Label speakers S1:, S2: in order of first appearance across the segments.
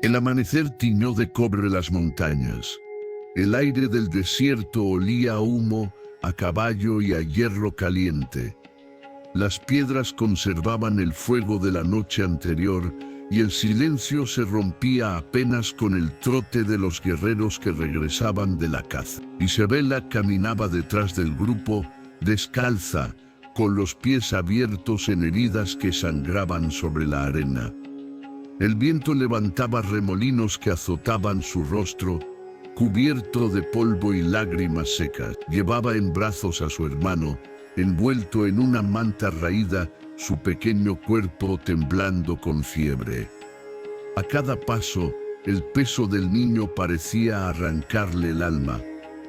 S1: El amanecer tiñó de cobre las montañas. El aire del desierto olía a humo, a caballo y a hierro caliente. Las piedras conservaban el fuego de la noche anterior y el silencio se rompía apenas con el trote de los guerreros que regresaban de la caza. Isabela caminaba detrás del grupo, descalza, con los pies abiertos en heridas que sangraban sobre la arena. El viento levantaba remolinos que azotaban su rostro, cubierto de polvo y lágrimas secas. Llevaba en brazos a su hermano, envuelto en una manta raída, su pequeño cuerpo temblando con fiebre. A cada paso, el peso del niño parecía arrancarle el alma,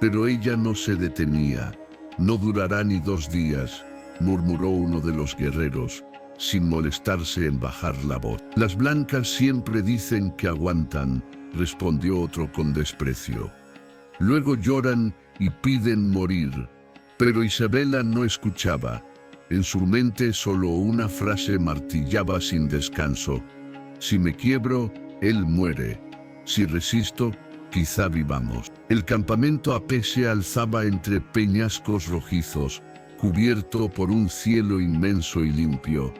S1: pero ella no se detenía. «No durará ni 2 días», murmuró uno de los guerreros, sin molestarse en bajar la voz. «Las blancas siempre dicen que aguantan», respondió otro con desprecio. «Luego lloran y piden morir». Pero Isabela no escuchaba. En su mente solo una frase martillaba sin descanso: «Si me quiebro, él muere. Si resisto, quizá vivamos». El campamento a pie se alzaba entre peñascos rojizos, cubierto por un cielo inmenso y limpio.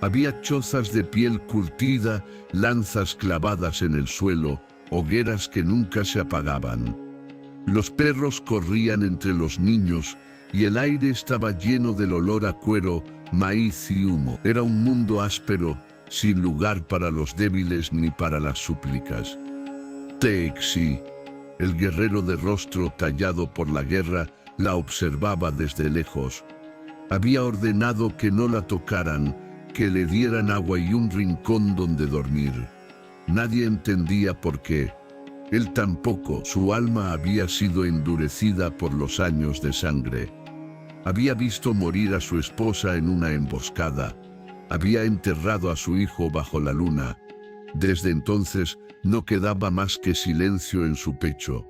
S1: Había chozas de piel curtida, lanzas clavadas en el suelo, hogueras que nunca se apagaban. Los perros corrían entre los niños y el aire estaba lleno del olor a cuero, maíz y humo. Era un mundo áspero, sin lugar para los débiles ni para las súplicas. Teixi, el guerrero de rostro tallado por la guerra, la observaba desde lejos. Había ordenado que no la tocaran, que le dieran agua y un rincón donde dormir. Nadie entendía por qué. Él tampoco. Su alma había sido endurecida por los años de sangre. Había visto morir a su esposa en una emboscada. Había enterrado a su hijo bajo la luna. Desde entonces no quedaba más que silencio en su pecho.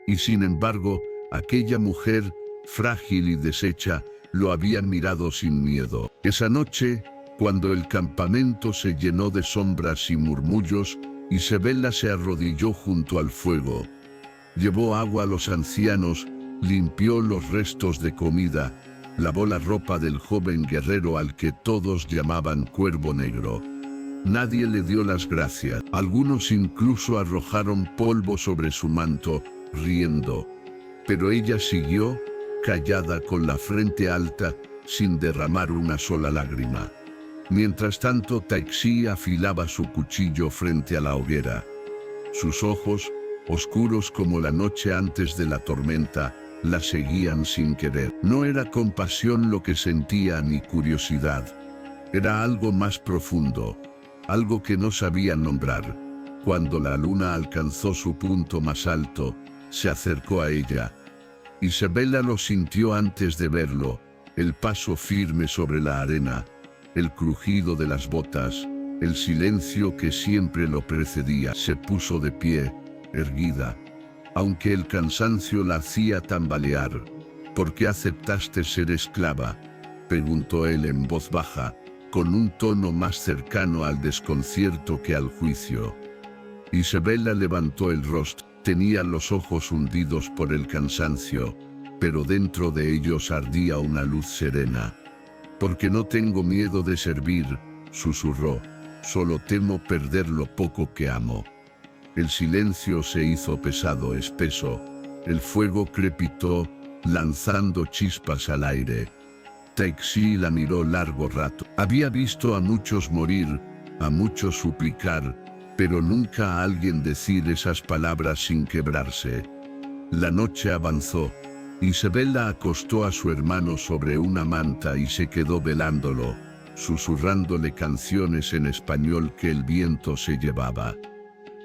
S1: Y sin embargo, aquella mujer, frágil y deshecha, lo había mirado sin miedo. Esa noche, cuando el campamento se llenó de sombras y murmullos, Isabela se arrodilló junto al fuego. Llevó agua a los ancianos, limpió los restos de comida, lavó la ropa del joven guerrero al que todos llamaban Cuervo Negro. Nadie le dio las gracias. Algunos incluso arrojaron polvo sobre su manto, riendo. Pero ella siguió, callada, con la frente alta, sin derramar una sola lágrima. Mientras tanto, Teixi afilaba su cuchillo frente a la hoguera. Sus ojos, oscuros como la noche antes de la tormenta, la seguían sin querer. No era compasión lo que sentía ni curiosidad. Era algo más profundo, algo que no sabía nombrar. Cuando la luna alcanzó su punto más alto, se acercó a ella. Isabela lo sintió antes de verlo, el paso firme sobre la arena, el crujido de las botas, el silencio que siempre lo precedía. Se puso de pie, erguida, aunque el cansancio la hacía tambalear. «¿Por qué aceptaste ser esclava?», preguntó él en voz baja, con un tono más cercano al desconcierto que al juicio. Isabela levantó el rostro. Tenía los ojos hundidos por el cansancio, pero dentro de ellos ardía una luz serena. «Porque no tengo miedo de servir», susurró, «solo temo perder lo poco que amo». El silencio se hizo pesado, espeso. El fuego crepitó, lanzando chispas al aire. Teixi la miró largo rato. Había visto a muchos morir, a muchos suplicar, pero nunca a alguien decir esas palabras sin quebrarse. La noche avanzó. Isabela acostó a su hermano sobre una manta y se quedó velándolo, susurrándole canciones en español que el viento se llevaba.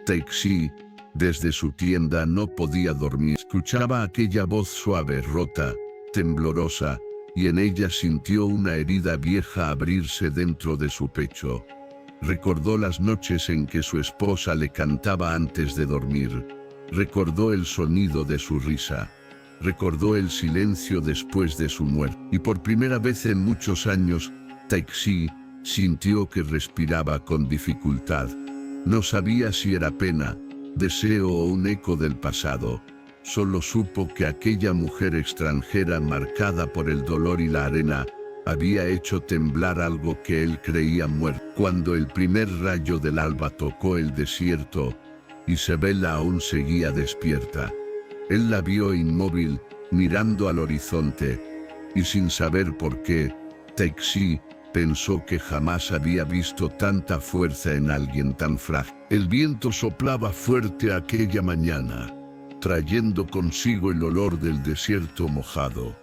S1: Teixi, desde su tienda, no podía dormir. Escuchaba aquella voz suave, rota, temblorosa, y en ella sintió una herida vieja abrirse dentro de su pecho. Recordó las noches en que su esposa le cantaba antes de dormir. Recordó el sonido de su risa. Recordó el silencio después de su muerte. Y por primera vez en muchos años, Teixi sintió que respiraba con dificultad. No sabía si era pena, deseo o un eco del pasado. Solo supo que aquella mujer extranjera marcada por el dolor y la arena había hecho temblar algo que él creía muerto. Cuando el primer rayo del alba tocó el desierto, Isabela aún seguía despierta. Él la vio inmóvil, mirando al horizonte, y sin saber por qué, Taixi pensó que jamás había visto tanta fuerza en alguien tan frágil. El viento soplaba fuerte aquella mañana, trayendo consigo el olor del desierto mojado.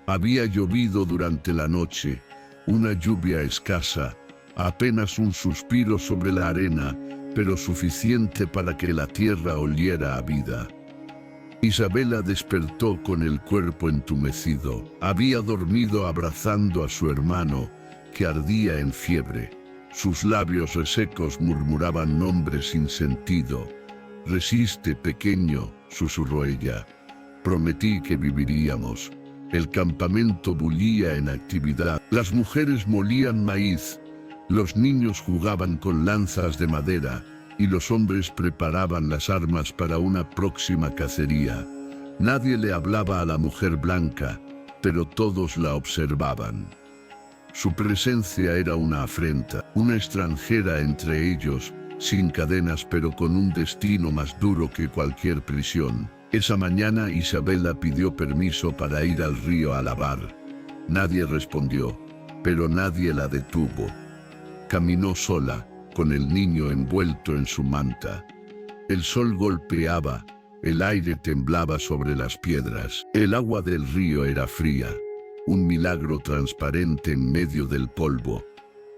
S1: Había llovido durante la noche, una lluvia escasa, apenas un suspiro sobre la arena, pero suficiente para que la tierra oliera a vida. Isabela despertó con el cuerpo entumecido. Había dormido abrazando a su hermano, que ardía en fiebre. Sus labios resecos murmuraban nombres sin sentido. «Resiste, pequeño», susurró ella. «Prometí que viviríamos». El campamento bullía en actividad. Las mujeres molían maíz, los niños jugaban con lanzas de madera y los hombres preparaban las armas para una próxima cacería. Nadie le hablaba a la mujer blanca, pero todos la observaban. Su presencia era una afrenta, una extranjera entre ellos, sin cadenas pero con un destino más duro que cualquier prisión. Esa mañana Isabela pidió permiso para ir al río a lavar. Nadie respondió, pero nadie la detuvo. Caminó sola, con el niño envuelto en su manta. El sol golpeaba, el aire temblaba sobre las piedras. El agua del río era fría, un milagro transparente en medio del polvo.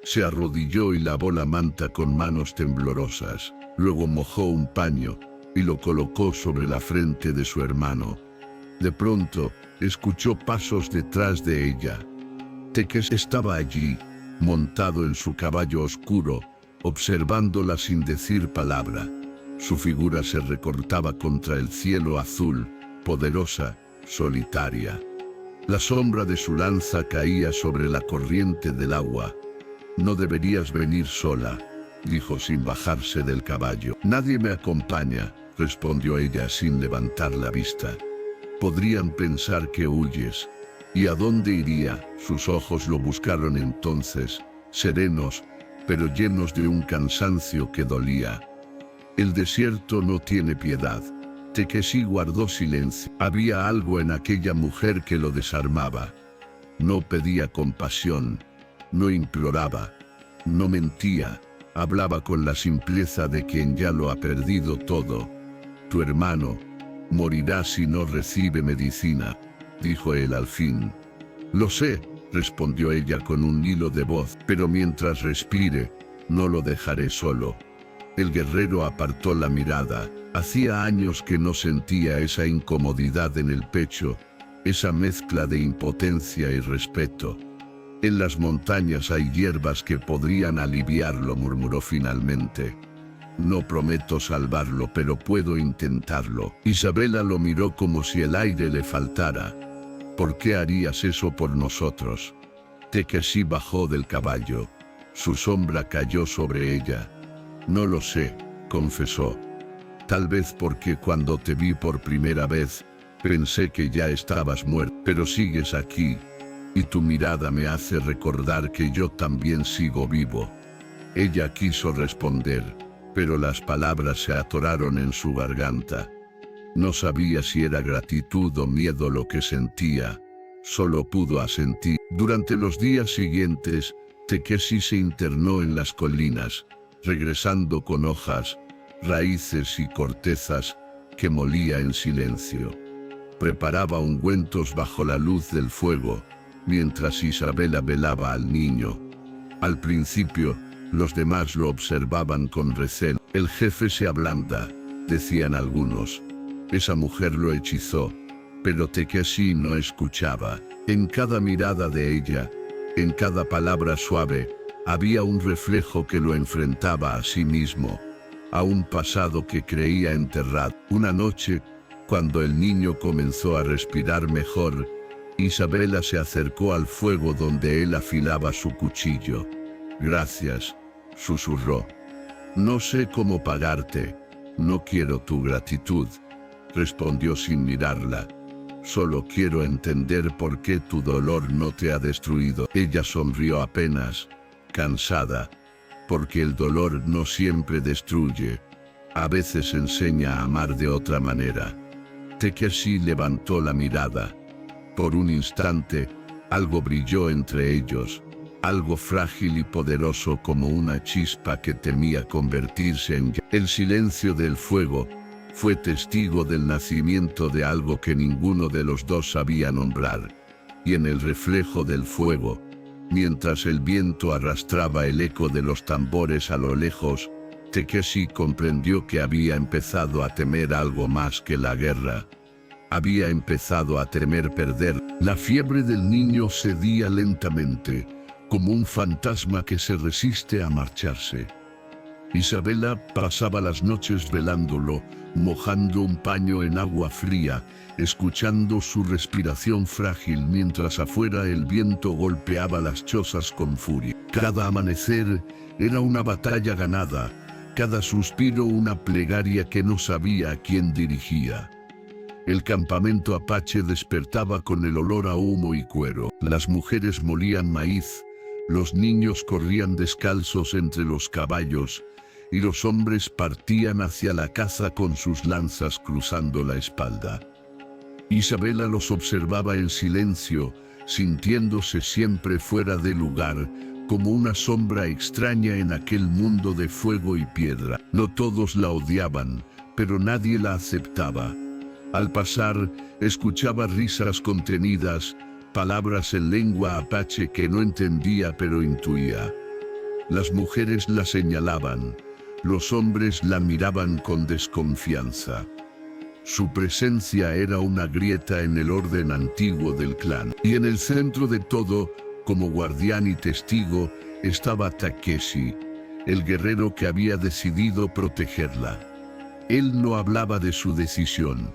S1: Se arrodilló y lavó la manta con manos temblorosas. Luego mojó un paño y lo colocó sobre la frente de su hermano. De pronto, escuchó pasos detrás de ella. Teques estaba allí, montado en su caballo oscuro, observándola sin decir palabra. Su figura se recortaba contra el cielo azul, poderosa, solitaria. La sombra de su lanza caía sobre la corriente del agua. «No deberías venir sola», dijo sin bajarse del caballo. «Nadie me acompaña», respondió ella sin levantar la vista. «Podrían pensar que huyes». «¿Y a dónde iría?». Sus ojos lo buscaron entonces, serenos, pero llenos de un cansancio que dolía. «El desierto no tiene piedad». Takeshi guardó silencio. Había algo en aquella mujer que lo desarmaba. No pedía compasión, no imploraba, no mentía. Hablaba con la simpleza de quien ya lo ha perdido todo. «Tu hermano morirá si no recibe medicina», dijo él al fin. «Lo sé», respondió ella con un hilo de voz, «pero mientras respire, no lo dejaré solo». El guerrero apartó la mirada. Hacía años que no sentía esa incomodidad en el pecho, esa mezcla de impotencia y respeto. «En las montañas hay hierbas que podrían aliviarlo», murmuró finalmente. «No prometo salvarlo, pero puedo intentarlo». Isabela lo miró como si el aire le faltara. «¿Por qué harías eso por nosotros?». Takeshi bajó del caballo. Su sombra cayó sobre ella. «No lo sé», confesó. «Tal vez porque cuando te vi por primera vez, pensé que ya estabas muerto, pero sigues aquí. Y tu mirada me hace recordar que yo también sigo vivo». Ella quiso responder, pero las palabras se atoraron en su garganta. No sabía si era gratitud o miedo lo que sentía. Solo pudo asentir. Durante los días siguientes, Takeshi se internó en las colinas, regresando con hojas, raíces y cortezas que molía en silencio. Preparaba ungüentos bajo la luz del fuego, mientras Isabela velaba al niño. Al principio, los demás lo observaban con recelo. «El jefe se ablanda», decían algunos. «Esa mujer lo hechizó». Pero Takeshi no escuchaba. En cada mirada de ella, en cada palabra suave, había un reflejo que lo enfrentaba a sí mismo, a un pasado que creía enterrado. Una noche, cuando el niño comenzó a respirar mejor, Isabela se acercó al fuego donde él afilaba su cuchillo. «Gracias», susurró. No sé cómo pagarte. No quiero tu gratitud, respondió sin mirarla. Solo quiero entender por qué tu dolor no te ha destruido. Ella sonrió apenas, cansada, porque el dolor no siempre destruye. A veces enseña a amar de otra manera. Takeshi levantó la mirada. Por un instante, algo brilló entre ellos, algo frágil y poderoso como una chispa que temía convertirse en llama. El silencio del fuego fue testigo del nacimiento de algo que ninguno de los dos sabía nombrar, y en el reflejo del fuego, mientras el viento arrastraba el eco de los tambores a lo lejos, Takeshi comprendió que había empezado a temer algo más que la guerra. Había empezado a temer perder. La fiebre del niño cedía lentamente, como un fantasma que se resiste a marcharse. Isabela pasaba las noches velándolo, mojando un paño en agua fría, escuchando su respiración frágil mientras afuera el viento golpeaba las chozas con furia. Cada amanecer era una batalla ganada, cada suspiro una plegaria que no sabía a quién dirigía. El campamento apache despertaba con el olor a humo y cuero. Las mujeres molían maíz, los niños corrían descalzos entre los caballos, y los hombres partían hacia la caza con sus lanzas cruzando la espalda. Isabela los observaba en silencio, sintiéndose siempre fuera de lugar, como una sombra extraña en aquel mundo de fuego y piedra. No todos la odiaban, pero nadie la aceptaba. Al pasar, escuchaba risas contenidas, palabras en lengua apache que no entendía pero intuía. Las mujeres la señalaban, los hombres la miraban con desconfianza. Su presencia era una grieta en el orden antiguo del clan. Y en el centro de todo, como guardián y testigo, estaba Takeshi, el guerrero que había decidido protegerla. Él no hablaba de su decisión.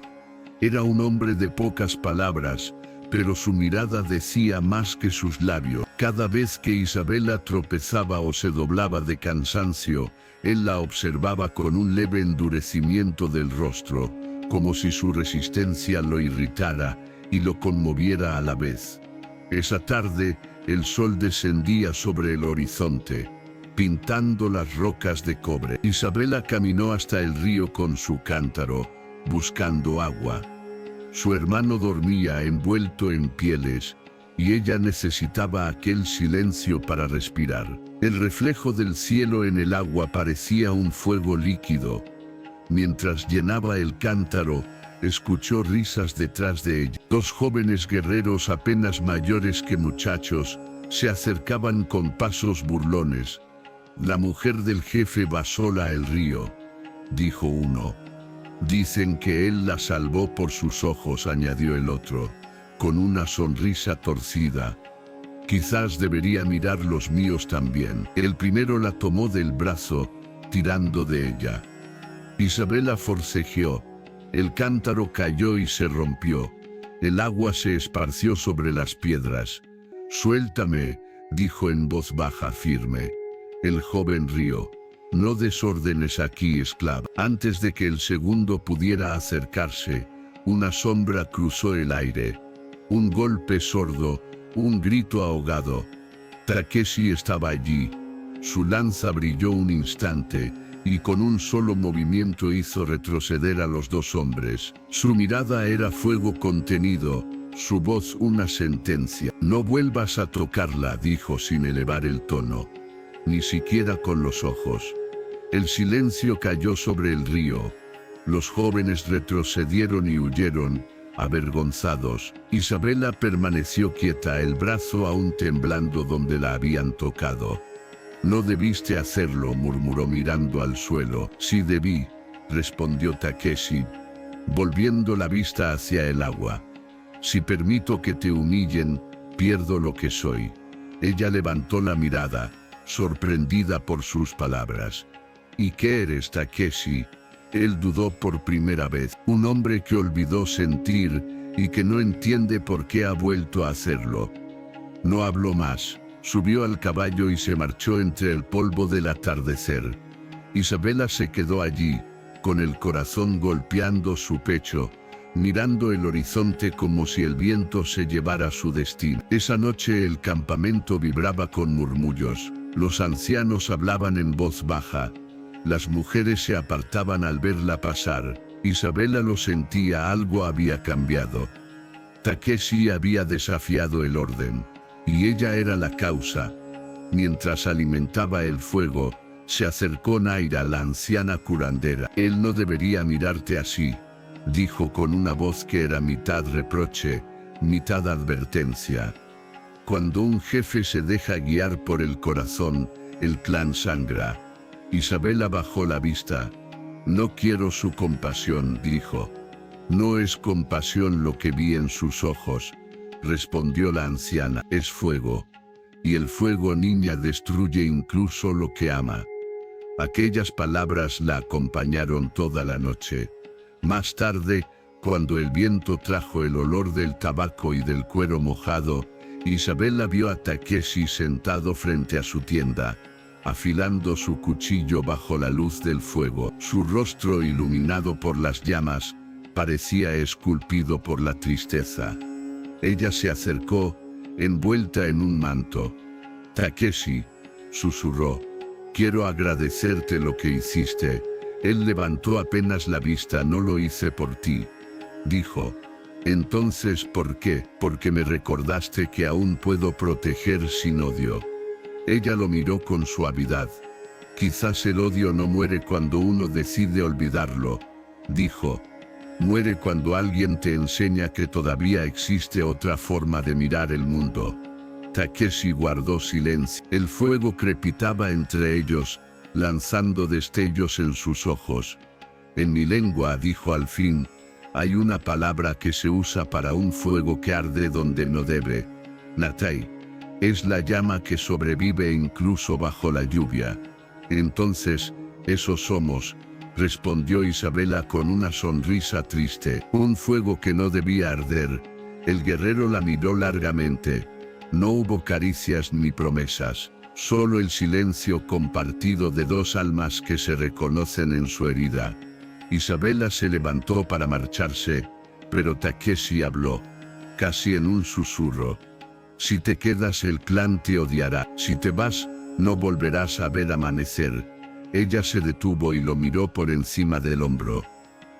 S1: Era un hombre de pocas palabras, pero su mirada decía más que sus labios. Cada vez que Isabela tropezaba o se doblaba de cansancio, él la observaba con un leve endurecimiento del rostro, como si su resistencia lo irritara y lo conmoviera a la vez. Esa tarde, el sol descendía sobre el horizonte, pintando las rocas de cobre. Isabela caminó hasta el río con su cántaro, buscando agua. Su hermano dormía envuelto en pieles, y ella necesitaba aquel silencio para respirar. El reflejo del cielo en el agua parecía un fuego líquido. Mientras llenaba el cántaro, escuchó risas detrás de ella. Dos jóvenes guerreros apenas mayores que muchachos se acercaban con pasos burlones. La mujer del jefe va sola al río, dijo uno. Dicen que él la salvó por sus ojos, añadió el otro, con una sonrisa torcida. Quizás debería mirar los míos también. El primero la tomó del brazo, tirando de ella. Isabela forcejeó. El cántaro cayó y se rompió. El agua se esparció sobre las piedras. Suéltame, dijo en voz baja firme. El joven rió. No desórdenes aquí, esclava. Antes de que el segundo pudiera acercarse, una sombra cruzó el aire. Un golpe sordo, un grito ahogado. Takeshi estaba allí. Su lanza brilló un instante, y con un solo movimiento hizo retroceder a los dos hombres. Su mirada era fuego contenido, su voz una sentencia. No vuelvas a tocarla, dijo sin elevar el tono, ni siquiera con los ojos. El silencio cayó sobre el río. Los jóvenes retrocedieron y huyeron, avergonzados. Isabela permaneció quieta, el brazo aún temblando donde la habían tocado. No debiste hacerlo, murmuró mirando al suelo. Sí debí, respondió Takeshi, volviendo la vista hacia el agua. Si permito que te humillen, pierdo lo que soy. Ella levantó la mirada, sorprendida por sus palabras. ¿Y qué eres, Takeshi? Él dudó por primera vez. Un hombre que olvidó sentir y que no entiende por qué ha vuelto a hacerlo. No habló más. Subió al caballo y se marchó entre el polvo del atardecer. Isabela se quedó allí, con el corazón golpeando su pecho, mirando el horizonte como si el viento se llevara su destino. Esa noche el campamento vibraba con murmullos. Los ancianos hablaban en voz baja. Las mujeres se apartaban al verla pasar. Isabela lo sentía, algo había cambiado. Takeshi había desafiado el orden, y ella era la causa. Mientras alimentaba el fuego, se acercó Naira, la anciana curandera. Él no debería mirarte así, dijo con una voz que era mitad reproche, mitad advertencia. Cuando un jefe se deja guiar por el corazón, el clan sangra. Isabela bajó la vista. No quiero su compasión, dijo. No es compasión lo que vi en sus ojos, respondió la anciana. Es fuego. Y el fuego, niña, destruye incluso lo que ama. Aquellas palabras la acompañaron toda la noche. Más tarde, cuando el viento trajo el olor del tabaco y del cuero mojado, Isabela vio a Takeshi sentado frente a su tienda, afilando su cuchillo bajo la luz del fuego. Su rostro, iluminado por las llamas, parecía esculpido por la tristeza. Ella se acercó, envuelta en un manto. Takeshi, susurró, quiero agradecerte lo que hiciste. Él levantó apenas la vista. No lo hice por ti, dijo. Entonces, ¿por qué? Porque me recordaste que aún puedo proteger sin odio. Ella lo miró con suavidad. Quizás el odio no muere cuando uno decide olvidarlo, dijo. Muere cuando alguien te enseña que todavía existe otra forma de mirar el mundo. Takeshi guardó silencio. El fuego crepitaba entre ellos, lanzando destellos en sus ojos. En mi lengua, dijo al fin, hay una palabra que se usa para un fuego que arde donde no debe. Natai. Es la llama que sobrevive incluso bajo la lluvia. Entonces, eso somos, respondió Isabela con una sonrisa triste. Un fuego que no debía arder. El guerrero la miró largamente. No hubo caricias ni promesas, solo el silencio compartido de dos almas que se reconocen en su herida. Isabela se levantó para marcharse, pero Takeshi habló, casi en un susurro. Si te quedas, el clan te odiará. Si te vas, no volverás a ver amanecer. Ella se detuvo y lo miró por encima del hombro.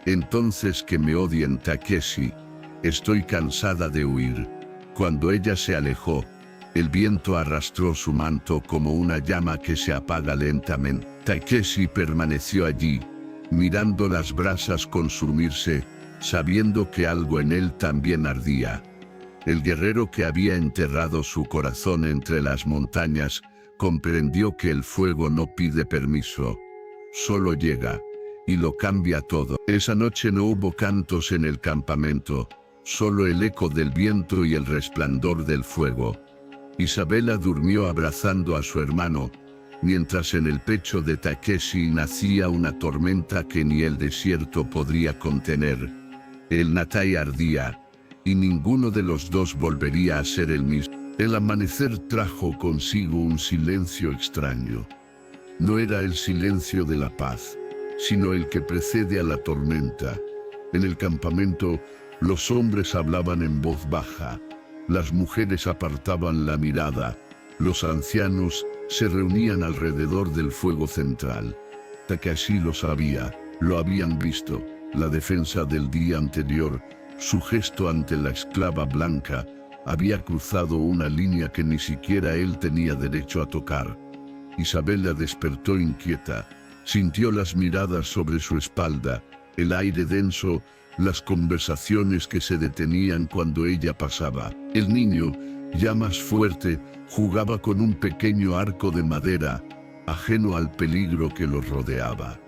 S1: Entonces que me odien, Takeshi. Estoy cansada de huir. Cuando ella se alejó, el viento arrastró su manto como una llama que se apaga lentamente. Takeshi permaneció allí, mirando las brasas consumirse, sabiendo que algo en él también ardía. El guerrero que había enterrado su corazón entre las montañas, comprendió que el fuego no pide permiso, solo llega, y lo cambia todo. Esa noche no hubo cantos en el campamento, solo el eco del viento y el resplandor del fuego. Isabela durmió abrazando a su hermano, mientras en el pecho de Takeshi nacía una tormenta que ni el desierto podría contener. El Natai ardía, y ninguno de los dos volvería a ser el mismo. El amanecer trajo consigo un silencio extraño. No era el silencio de la paz, sino el que precede a la tormenta. En el campamento, los hombres hablaban en voz baja, las mujeres apartaban la mirada, los ancianos se reunían alrededor del fuego central. Takeshi lo sabía, lo habían visto, la defensa del día anterior, su gesto ante la esclava blanca, había cruzado una línea que ni siquiera él tenía derecho a tocar. Isabela despertó inquieta, sintió las miradas sobre su espalda, el aire denso, las conversaciones que se detenían cuando ella pasaba. El niño, ya más fuerte, jugaba con un pequeño arco de madera, ajeno al peligro que los rodeaba.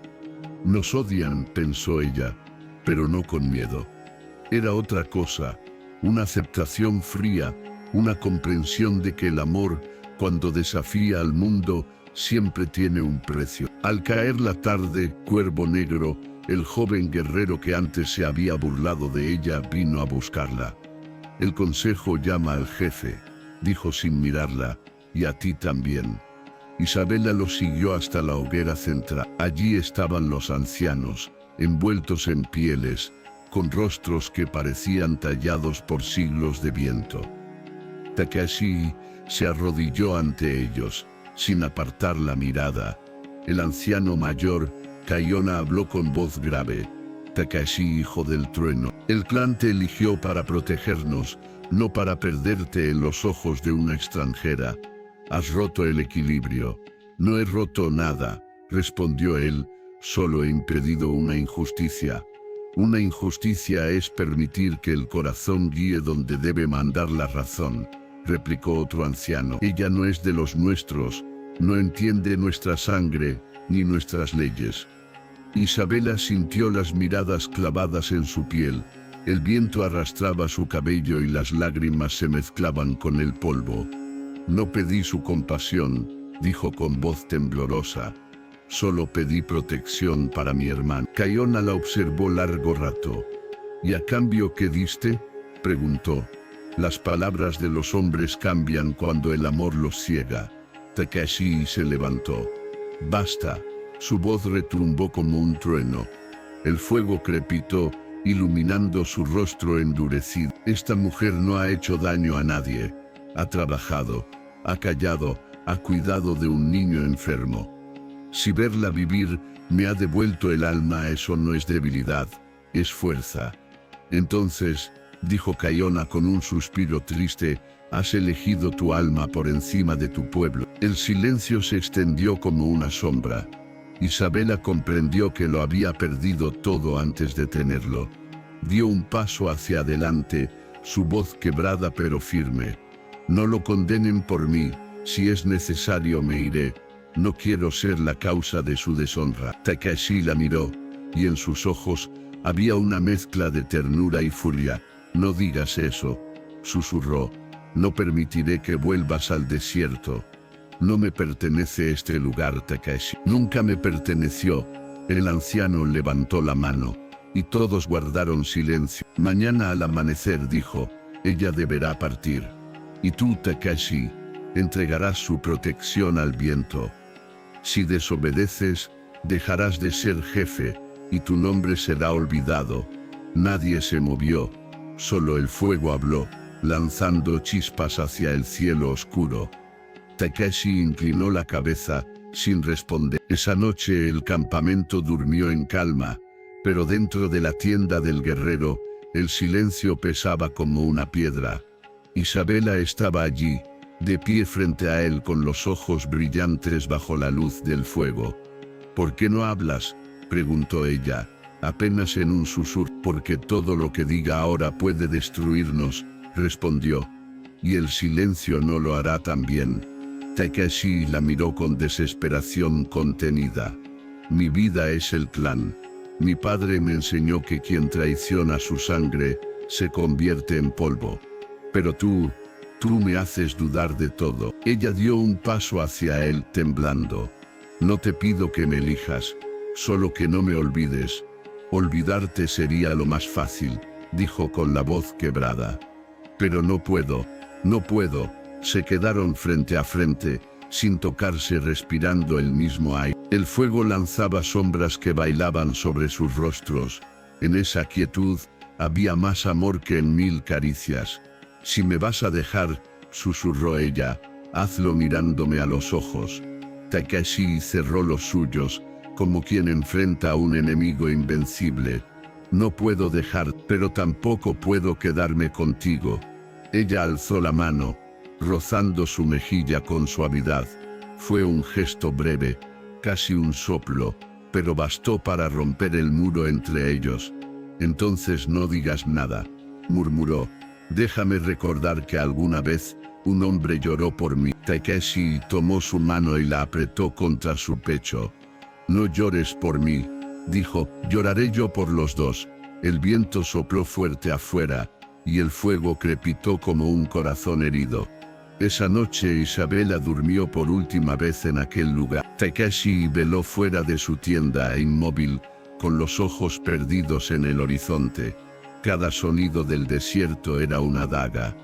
S1: Nos odian, pensó ella, pero no con miedo. Era otra cosa, una aceptación fría, una comprensión de que el amor, cuando desafía al mundo, siempre tiene un precio. Al caer la tarde, Cuervo Negro, el joven guerrero que antes se había burlado de ella, vino a buscarla. El consejo llama al jefe, dijo sin mirarla, y a ti también. Isabela los siguió hasta la hoguera central. Allí estaban los ancianos, envueltos en pieles, con rostros que parecían tallados por siglos de viento. Takashi se arrodilló ante ellos, sin apartar la mirada. El anciano mayor, Kayona, habló con voz grave. Takashi, hijo del trueno, el clan te eligió para protegernos, no para perderte en los ojos de una extranjera. Has roto el equilibrio. No he roto nada, respondió él, solo he impedido una injusticia. Una injusticia es permitir que el corazón guíe donde debe mandar la razón, replicó otro anciano. Ella no es de los nuestros, no entiende nuestra sangre, ni nuestras leyes. Isabela sintió las miradas clavadas en su piel. El viento arrastraba su cabello y las lágrimas se mezclaban con el polvo. No pedí su compasión, dijo con voz temblorosa. Solo pedí protección para mi hermano. Kayona la observó largo rato. ¿Y a cambio qué diste?, preguntó. Las palabras de los hombres cambian cuando el amor los ciega. Takashi se levantó. Basta. Su voz retumbó como un trueno. El fuego crepitó, iluminando su rostro endurecido. Esta mujer no ha hecho daño a nadie. Ha trabajado, ha callado, ha cuidado de un niño enfermo. Si verla vivir me ha devuelto el alma, eso no es debilidad, es fuerza. Entonces, dijo Kayona con un suspiro triste, has elegido tu alma por encima de tu pueblo. El silencio se extendió como una sombra. Isabela comprendió que lo había perdido todo antes de tenerlo. Dio un paso hacia adelante, su voz quebrada pero firme. No lo condenen por mí, si es necesario me iré. No quiero ser la causa de su deshonra. Takashi la miró, y en sus ojos había una mezcla de ternura y furia. No digas eso, susurró. No permitiré que vuelvas al desierto. No me pertenece este lugar, Takashi. Nunca me perteneció. El anciano levantó la mano, y todos guardaron silencio. Mañana al amanecer, dijo, ella deberá partir. Y tú, Takashi, entregarás su protección al viento. Si desobedeces, dejarás de ser jefe, y tu nombre será olvidado. Nadie se movió, solo el fuego habló, lanzando chispas hacia el cielo oscuro. Takashi inclinó la cabeza, sin responder. Esa noche el campamento durmió en calma, pero dentro de la tienda del guerrero, el silencio pesaba como una piedra. Isabela estaba allí, de pie frente a él con los ojos brillantes bajo la luz del fuego. ¿Por qué no hablas?, preguntó ella, apenas en un susurro. Porque todo lo que diga ahora puede destruirnos, respondió. Y el silencio no lo hará también. Takashi la miró con desesperación contenida. Mi vida es el clan. Mi padre me enseñó que quien traiciona su sangre, se convierte en polvo. Pero tú me haces dudar de todo. Ella dio un paso hacia él temblando. No te pido que me elijas, solo que no me olvides. Olvidarte sería lo más fácil, dijo con la voz quebrada. Pero no puedo. Se quedaron frente a frente, sin tocarse, respirando el mismo aire. El fuego lanzaba sombras que bailaban sobre sus rostros. En esa quietud, había más amor que en 1000 caricias. Si me vas a dejar, susurró ella, hazlo mirándome a los ojos. Takashi cerró los suyos, como quien enfrenta a un enemigo invencible. No puedo dejar, pero tampoco puedo quedarme contigo. Ella alzó la mano, rozando su mejilla con suavidad. Fue un gesto breve, casi un soplo, pero bastó para romper el muro entre ellos. Entonces no digas nada, murmuró. Déjame recordar que alguna vez, un hombre lloró por mí. Takashi tomó su mano y la apretó contra su pecho. No llores por mí, dijo, lloraré yo por los dos. El viento sopló fuerte afuera, y el fuego crepitó como un corazón herido. Esa noche Isabela durmió por última vez en aquel lugar. Takashi veló fuera de su tienda, inmóvil, con los ojos perdidos en el horizonte. Cada sonido del desierto era una daga.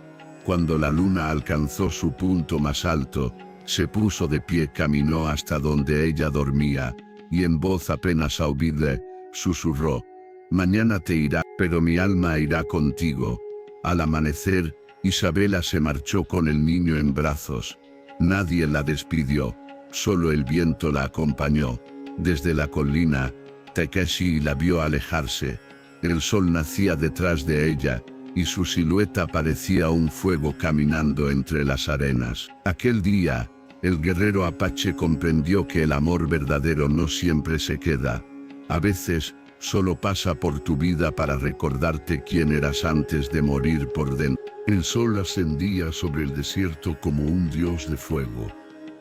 S1: Cuando la luna alcanzó su punto más alto, Se puso de pie, caminó hasta donde ella dormía, y en voz apenas audible, susurró: «Mañana te irá, pero mi alma irá contigo». Al amanecer, Isabela se marchó con el niño en brazos. Nadie la despidió, solo el viento la acompañó. Desde la colina, Takeshi la vio alejarse. El sol nacía detrás de ella, y su silueta parecía un fuego caminando entre las arenas. Aquel día, el guerrero apache comprendió que el amor verdadero no siempre se queda. A veces, solo pasa por tu vida para recordarte quién eras antes de morir por dentro. El sol ascendía sobre el desierto como un dios de fuego,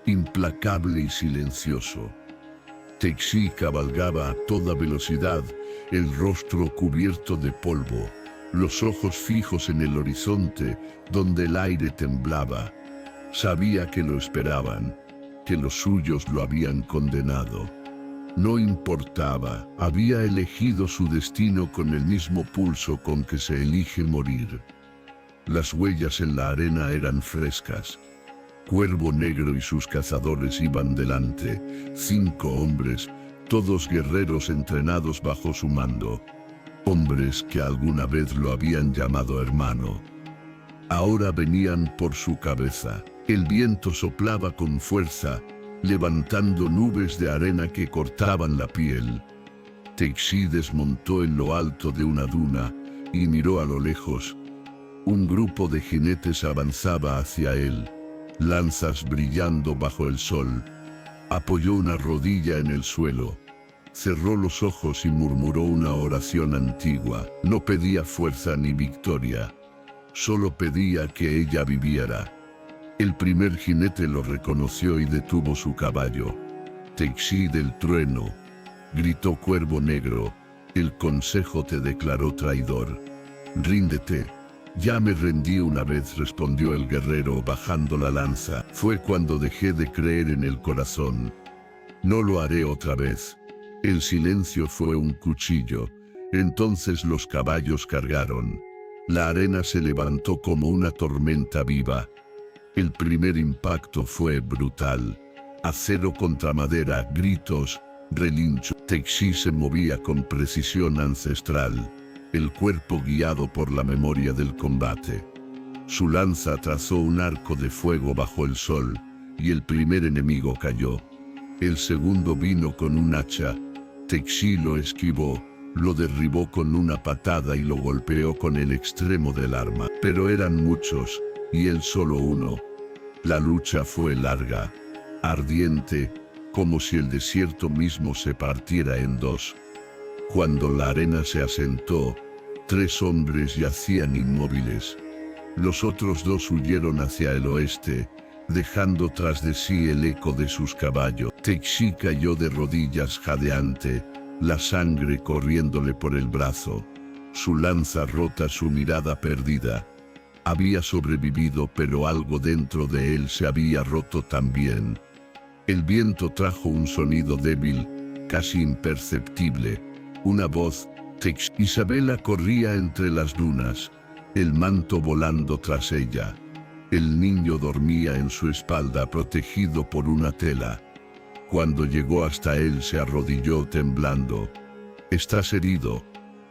S1: implacable y silencioso. Takeshi cabalgaba a toda velocidad, el rostro cubierto de polvo, los ojos fijos en el horizonte, donde el aire temblaba. Sabía que lo esperaban, que los suyos lo habían condenado. No importaba, había elegido su destino con el mismo pulso con que se elige morir. Las huellas en la arena eran frescas. Cuervo Negro y sus cazadores iban delante, 5 hombres, todos guerreros entrenados bajo su mando. Hombres que alguna vez lo habían llamado hermano. Ahora venían por su cabeza. El viento soplaba con fuerza, levantando nubes de arena que cortaban la piel. Takeshi desmontó en lo alto de una duna y miró a lo lejos. Un grupo de jinetes avanzaba hacia él, lanzas brillando bajo el sol. Apoyó una rodilla en el suelo, cerró los ojos y murmuró una oración antigua. No pedía fuerza ni victoria, solo pedía que ella viviera. El primer jinete lo reconoció y detuvo su caballo. «Takeshi del trueno», gritó Cuervo Negro, «el consejo te declaró traidor. Ríndete». «Ya me rendí una vez», respondió el guerrero bajando la lanza. «Fue cuando dejé de creer en el corazón. No lo haré otra vez». El silencio fue un cuchillo. Entonces los caballos cargaron. La arena se levantó como una tormenta viva. El primer impacto fue brutal. Acero contra madera, gritos, relinchos. Takeshi se movía con precisión ancestral, el cuerpo guiado por la memoria del combate. Su lanza trazó un arco de fuego bajo el sol, y el primer enemigo cayó. El segundo vino con un hacha. Takeshi lo esquivó, lo derribó con una patada y lo golpeó con el extremo del arma. Pero eran muchos, y él solo uno. La lucha fue larga, ardiente, como si el desierto mismo se partiera en dos. Cuando la arena se asentó, 3 hombres yacían inmóviles. Los otros 2 huyeron hacia el oeste, dejando tras de sí el eco de sus caballos. Takeshi cayó de rodillas jadeante, la sangre corriéndole por el brazo. Su lanza rota, su mirada perdida. Había sobrevivido, pero algo dentro de él se había roto también. El viento trajo un sonido débil, casi imperceptible. Una voz. Takeshi. Isabela corría entre las dunas, el manto volando tras ella. El niño dormía en su espalda protegido por una tela. Cuando llegó hasta él se arrodilló temblando. «¿Estás herido?».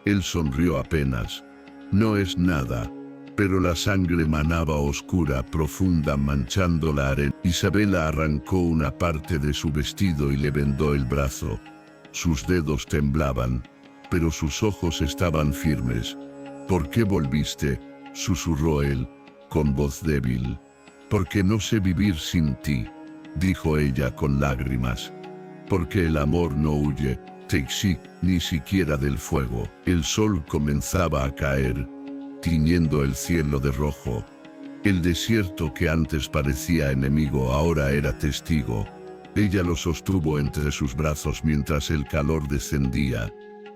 S1: Él sonrió apenas. «No es nada». Pero la sangre manaba oscura, profunda, manchando la arena. Isabela arrancó una parte de su vestido y le vendó el brazo. Sus dedos temblaban, pero sus ojos estaban firmes. «¿Por qué volviste?», susurró él, con voz débil. «Porque no sé vivir sin ti», dijo ella con lágrimas. «Porque el amor no huye, Takeshi, ni siquiera del fuego». El sol comenzaba a caer, tiñendo el cielo de rojo. El desierto que antes parecía enemigo ahora era testigo. Ella lo sostuvo entre sus brazos mientras el calor descendía.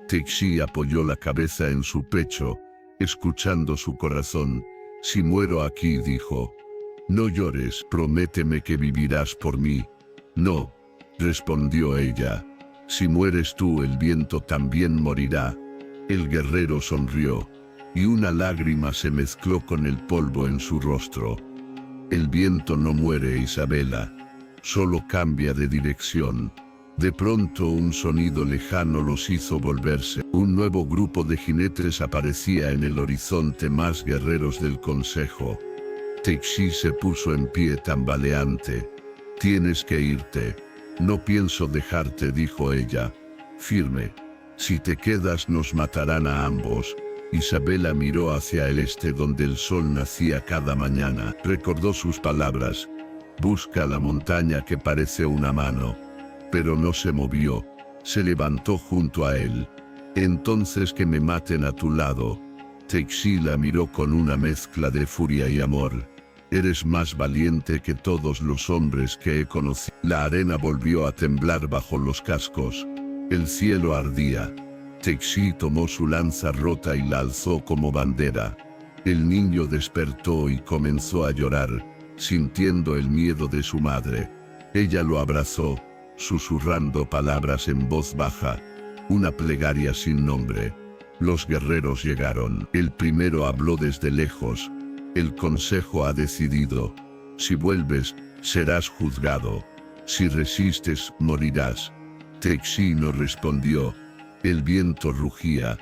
S1: Takeshi apoyó la cabeza en su pecho, escuchando su corazón. «Si muero aquí», dijo. «No llores, prométeme que vivirás por mí». «No», respondió ella. «Si mueres tú, el viento también morirá». El guerrero sonrió, y una lágrima se mezcló con el polvo en su rostro. «El viento no muere, Isabela. solo cambia de dirección. De pronto un sonido lejano los hizo volverse. Un nuevo grupo de jinetes aparecía en el horizonte, más guerreros del consejo. Teixi se puso en pie tambaleante. «Tienes que irte. No pienso dejarte», dijo ella, firme. «Si te quedas nos matarán a ambos». Isabela miró hacia el este donde el sol nacía cada mañana. Recordó sus palabras. «Busca la montaña que parece una mano». Pero no se movió. Se levantó junto a él. «Entonces que me maten a tu lado». Teixi la miró con una mezcla de furia y amor. «Eres más valiente que todos los hombres que he conocido». La arena volvió a temblar bajo los cascos. El cielo ardía. Teixi tomó su lanza rota y la alzó como bandera. El niño despertó y comenzó a llorar, sintiendo el miedo de su madre. Ella lo abrazó, susurrando palabras en voz baja, una plegaria sin nombre. Los guerreros llegaron. El primero habló desde lejos. «El consejo ha decidido. Si vuelves, serás juzgado. Si resistes, morirás». Teixi no respondió. El viento rugía.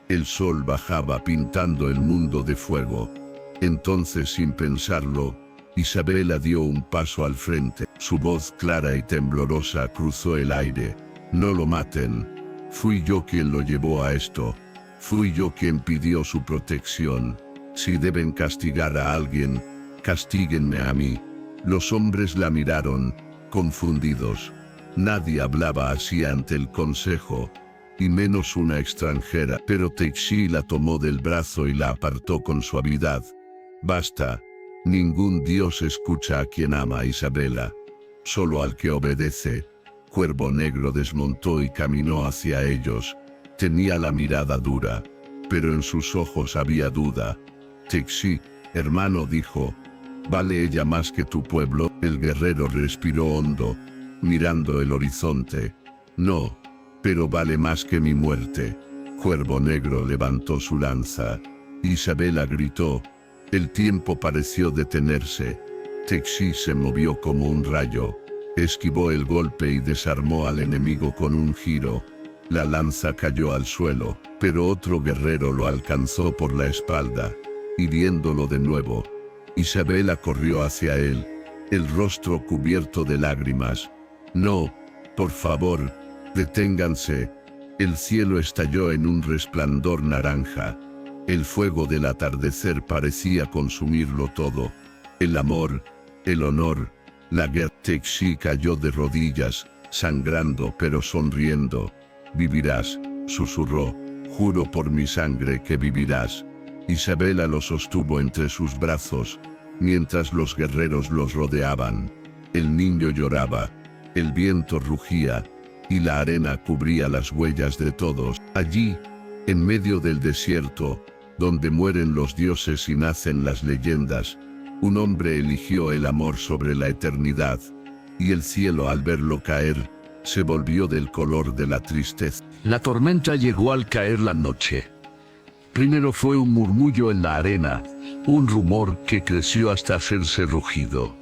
S1: El sol bajaba pintando el mundo de fuego. Entonces, sin pensarlo, Isabela dio un paso al frente. Su voz clara y temblorosa cruzó el aire. «No lo maten. Fui yo quien lo llevó a esto. Fui yo quien pidió su protección. Si deben castigar a alguien, castíguenme a mí». Los hombres la miraron, confundidos. Nadie hablaba así ante el consejo, y menos una extranjera. Pero Teixi la tomó del brazo y la apartó con suavidad. «Basta. Ningún dios escucha a quien ama, Isabela. Solo al que obedece». Cuervo Negro desmontó y caminó hacia ellos. Tenía la mirada dura, pero en sus ojos había duda. «Teixi, hermano», dijo, «¿vale ella más que tu pueblo?» El guerrero respiró hondo, mirando el horizonte. «No, pero vale más que mi muerte». Cuervo Negro levantó su lanza. Isabela gritó. El tiempo pareció detenerse. Teixi se movió como un rayo. Esquivó el golpe y desarmó al enemigo con un giro. La lanza cayó al suelo, pero otro guerrero lo alcanzó por la espalda, hiriéndolo de nuevo. Isabela corrió hacia él, el rostro cubierto de lágrimas. «No, por favor, deténganse». El cielo estalló en un resplandor naranja. El fuego del atardecer parecía consumirlo todo. El amor, el honor, la guerra. Teixi cayó de rodillas, sangrando pero sonriendo. «Vivirás», susurró. «Juro por mi sangre que vivirás». Isabela lo sostuvo entre sus brazos, mientras los guerreros los rodeaban. El niño lloraba, el viento rugía, y la arena cubría las huellas de todos. Allí, en medio del desierto, donde mueren los dioses y nacen las leyendas, un hombre eligió el amor sobre la eternidad, y el cielo, al verlo caer, se volvió del color de la tristeza.
S2: La tormenta llegó al caer la noche. Primero fue un murmullo en la arena, un rumor que creció hasta hacerse rugido.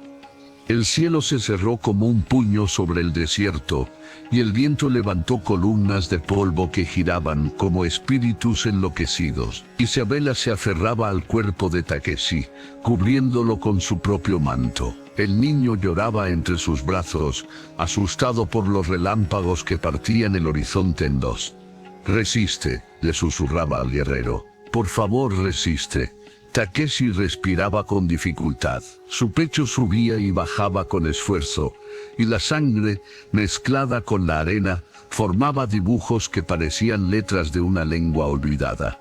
S2: El cielo se cerró como un puño sobre el desierto, y el viento levantó columnas de polvo que giraban como espíritus enloquecidos. Isabela se aferraba al cuerpo de Takeshi, cubriéndolo con su propio manto. El niño lloraba entre sus brazos, asustado por los relámpagos que partían el horizonte en dos. «Resiste», le susurraba al guerrero. «Por favor, resiste». Takeshi respiraba con dificultad. Su pecho subía y bajaba con esfuerzo, y la sangre, mezclada con la arena, formaba dibujos que parecían letras de una lengua olvidada.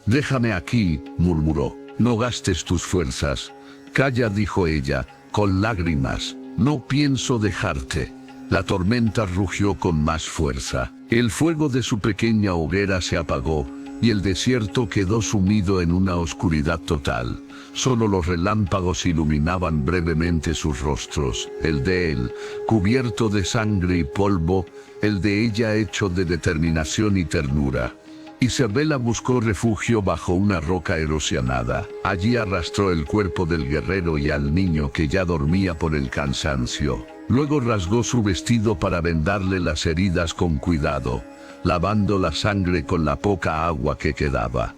S2: «Déjame aquí», murmuró. «No gastes tus fuerzas». «Calla», dijo ella, con lágrimas. «No pienso dejarte». La tormenta rugió con más fuerza. El fuego de su pequeña hoguera se apagó, y el desierto quedó sumido en una oscuridad total. Solo los relámpagos iluminaban brevemente sus rostros, el de él, cubierto de sangre y polvo, el de ella hecho de determinación y ternura. Isabela buscó refugio bajo una roca erosionada. Allí arrastró el cuerpo del guerrero y al niño que ya dormía por el cansancio. Luego rasgó su vestido para vendarle las heridas con cuidado, lavando la sangre con la poca agua que quedaba.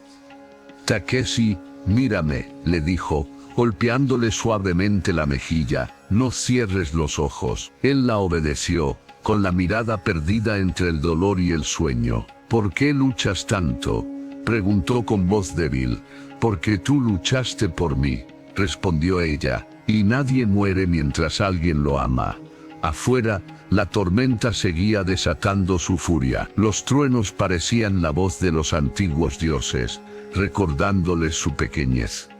S2: Takeshi, mírame, le dijo, golpeándole suavemente la mejilla, no cierres los ojos. Él la obedeció, con la mirada perdida entre el dolor y el sueño. ¿Por qué luchas tanto?, preguntó con voz débil. Porque tú luchaste por mí, respondió ella, y nadie muere mientras alguien lo ama. Afuera, la tormenta seguía desatando su furia. Los truenos parecían la voz de los antiguos dioses, recordándoles su pequeñez.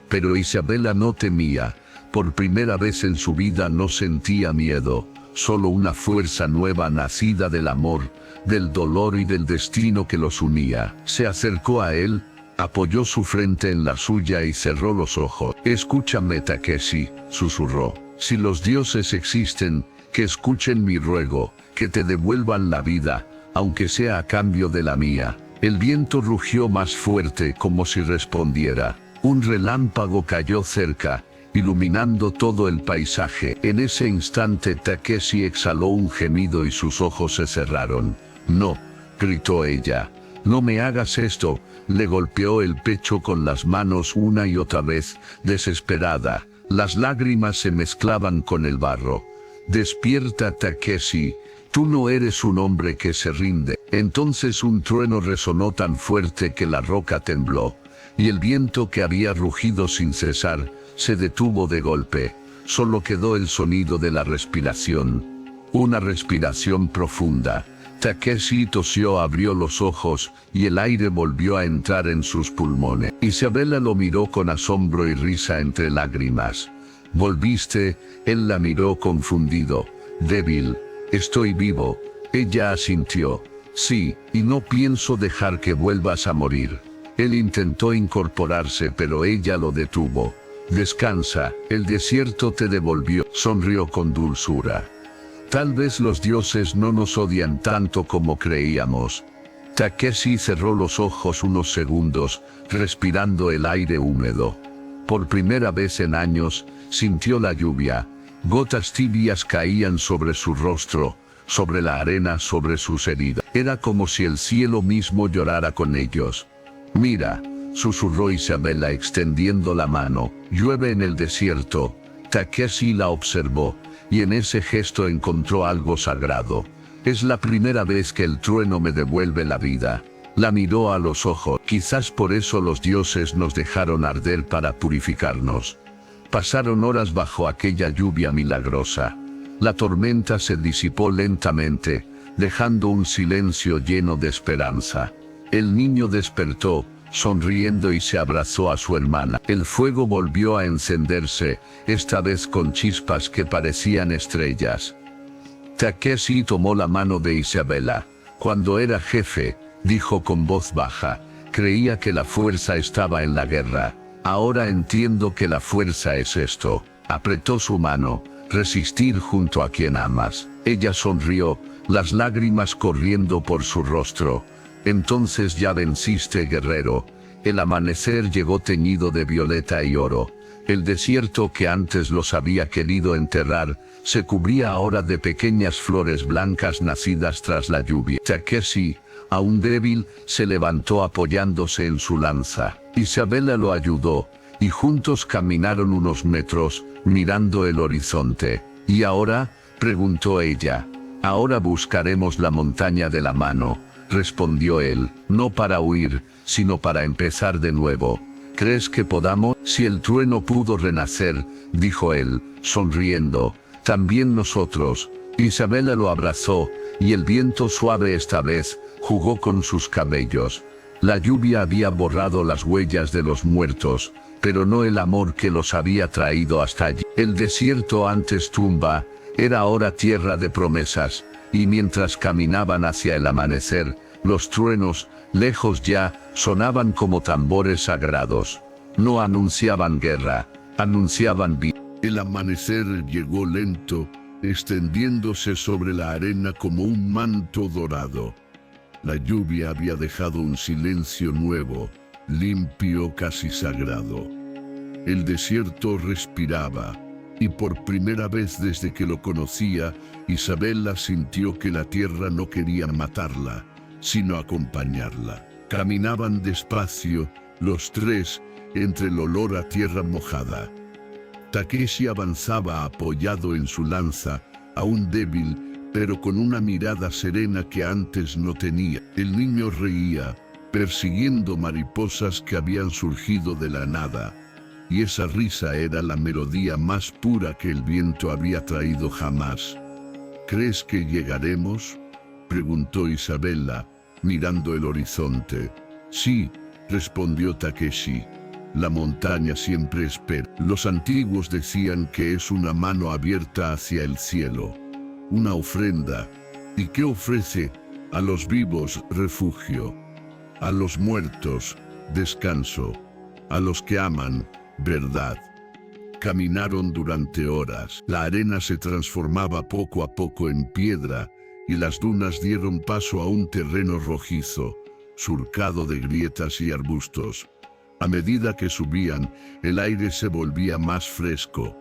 S2: Pero Isabela no temía. Por primera vez en su vida no sentía miedo, solo una fuerza nueva nacida del amor, del dolor y del destino que los unía. Se acercó a él, apoyó su frente en la suya y cerró los ojos. Escúchame, Takeshi, susurró. Si los dioses existen, que escuchen mi ruego, que te devuelvan la vida, aunque sea a cambio de la mía. El viento rugió más fuerte como si respondiera. Un relámpago cayó cerca, iluminando todo el paisaje. En ese instante Takeshi exhaló un gemido y sus ojos se cerraron. No, gritó ella. No me hagas esto. Le golpeó el pecho con las manos una y otra vez, desesperada. Las lágrimas se mezclaban con el barro. Despierta, Takeshi. Tú no eres un hombre que se rinde. Entonces un trueno resonó tan fuerte que la roca tembló, y el viento que había rugido sin cesar, se detuvo de golpe. Solo quedó el sonido de la respiración. Una respiración profunda. Takeshi tosió, abrió los ojos, y el aire volvió a entrar en sus pulmones. Isabela lo miró con asombro y risa entre lágrimas. ¿Volviste? Él la miró confundido. Débil. Estoy vivo. Ella asintió. Sí, y no pienso dejar que vuelvas a morir. Él intentó incorporarse, pero ella lo detuvo. Descansa, el desierto te devolvió. Sonrió con dulzura. Tal vez los dioses no nos odian tanto como creíamos. Takeshi cerró los ojos unos segundos, respirando el aire húmedo. Por primera vez en años, sintió la lluvia. Gotas tibias caían sobre su rostro, sobre la arena, sobre sus heridas. Era como si el cielo mismo llorara con ellos. Mira, susurró Isabela extendiendo la mano. Llueve en el desierto. Takeshi la observó, y en ese gesto encontró algo sagrado. Es la primera vez que el trueno me devuelve la vida. La miró a los ojos. Quizás por eso los dioses nos dejaron arder para purificarnos. Pasaron horas bajo aquella lluvia milagrosa. La tormenta se disipó lentamente, dejando un silencio lleno de esperanza. El niño despertó, sonriendo, y se abrazó a su hermana. El fuego volvió a encenderse, esta vez con chispas que parecían estrellas. Takeshi tomó la mano de Isabela. Cuando era jefe, dijo con voz baja, creía que la fuerza estaba en la guerra. Ahora entiendo que la fuerza es esto. Apretó su mano. Resistir junto a quien amas. Ella sonrió, las lágrimas corriendo por su rostro. Entonces ya venciste, guerrero. El amanecer llegó teñido de violeta y oro. El desierto que antes los había querido enterrar, se cubría ahora de pequeñas flores blancas nacidas tras la lluvia. Takeshi, aún débil, se levantó apoyándose en su lanza. Isabela lo ayudó, y juntos caminaron unos metros, mirando el horizonte. ¿Y ahora?, preguntó ella. Ahora buscaremos la montaña de la mano, respondió él, no para huir, sino para empezar de nuevo. ¿Crees que podamos? Si el trueno pudo renacer, dijo él, sonriendo, también nosotros. Isabela lo abrazó, y el viento suave esta vez, jugó con sus cabellos. La lluvia había borrado las huellas de los muertos, pero no el amor que los había traído hasta allí. El desierto, antes tumba, era ahora tierra de promesas, y mientras caminaban hacia el amanecer, los truenos, lejos ya, sonaban como tambores sagrados. No anunciaban guerra, anunciaban vida.
S1: El amanecer llegó lento, extendiéndose sobre la arena como un manto dorado. La lluvia había dejado un silencio nuevo, limpio, casi sagrado. El desierto respiraba, Y por primera vez desde que lo conocía, Isabella sintió que la tierra no quería matarla, sino acompañarla. Caminaban despacio, los tres, entre el olor a tierra mojada. Takeshi avanzaba apoyado en su lanza, aún débil, pero con una mirada serena que antes no tenía. El niño reía, persiguiendo mariposas que habían surgido de la nada. Y esa risa era la melodía más pura que el viento había traído jamás. ¿Crees que llegaremos?, preguntó Isabella, mirando el horizonte. Sí, respondió Takeshi. La montaña siempre espera. Los antiguos decían que es una mano abierta hacia el cielo, una ofrenda. ¿Y qué ofrece? A los vivos, refugio. A los muertos, descanso. A los que aman, verdad. Caminaron durante horas. La arena se transformaba poco a poco en piedra, y las dunas dieron paso a un terreno rojizo, surcado de grietas y arbustos. A medida que subían, el aire se volvía más fresco.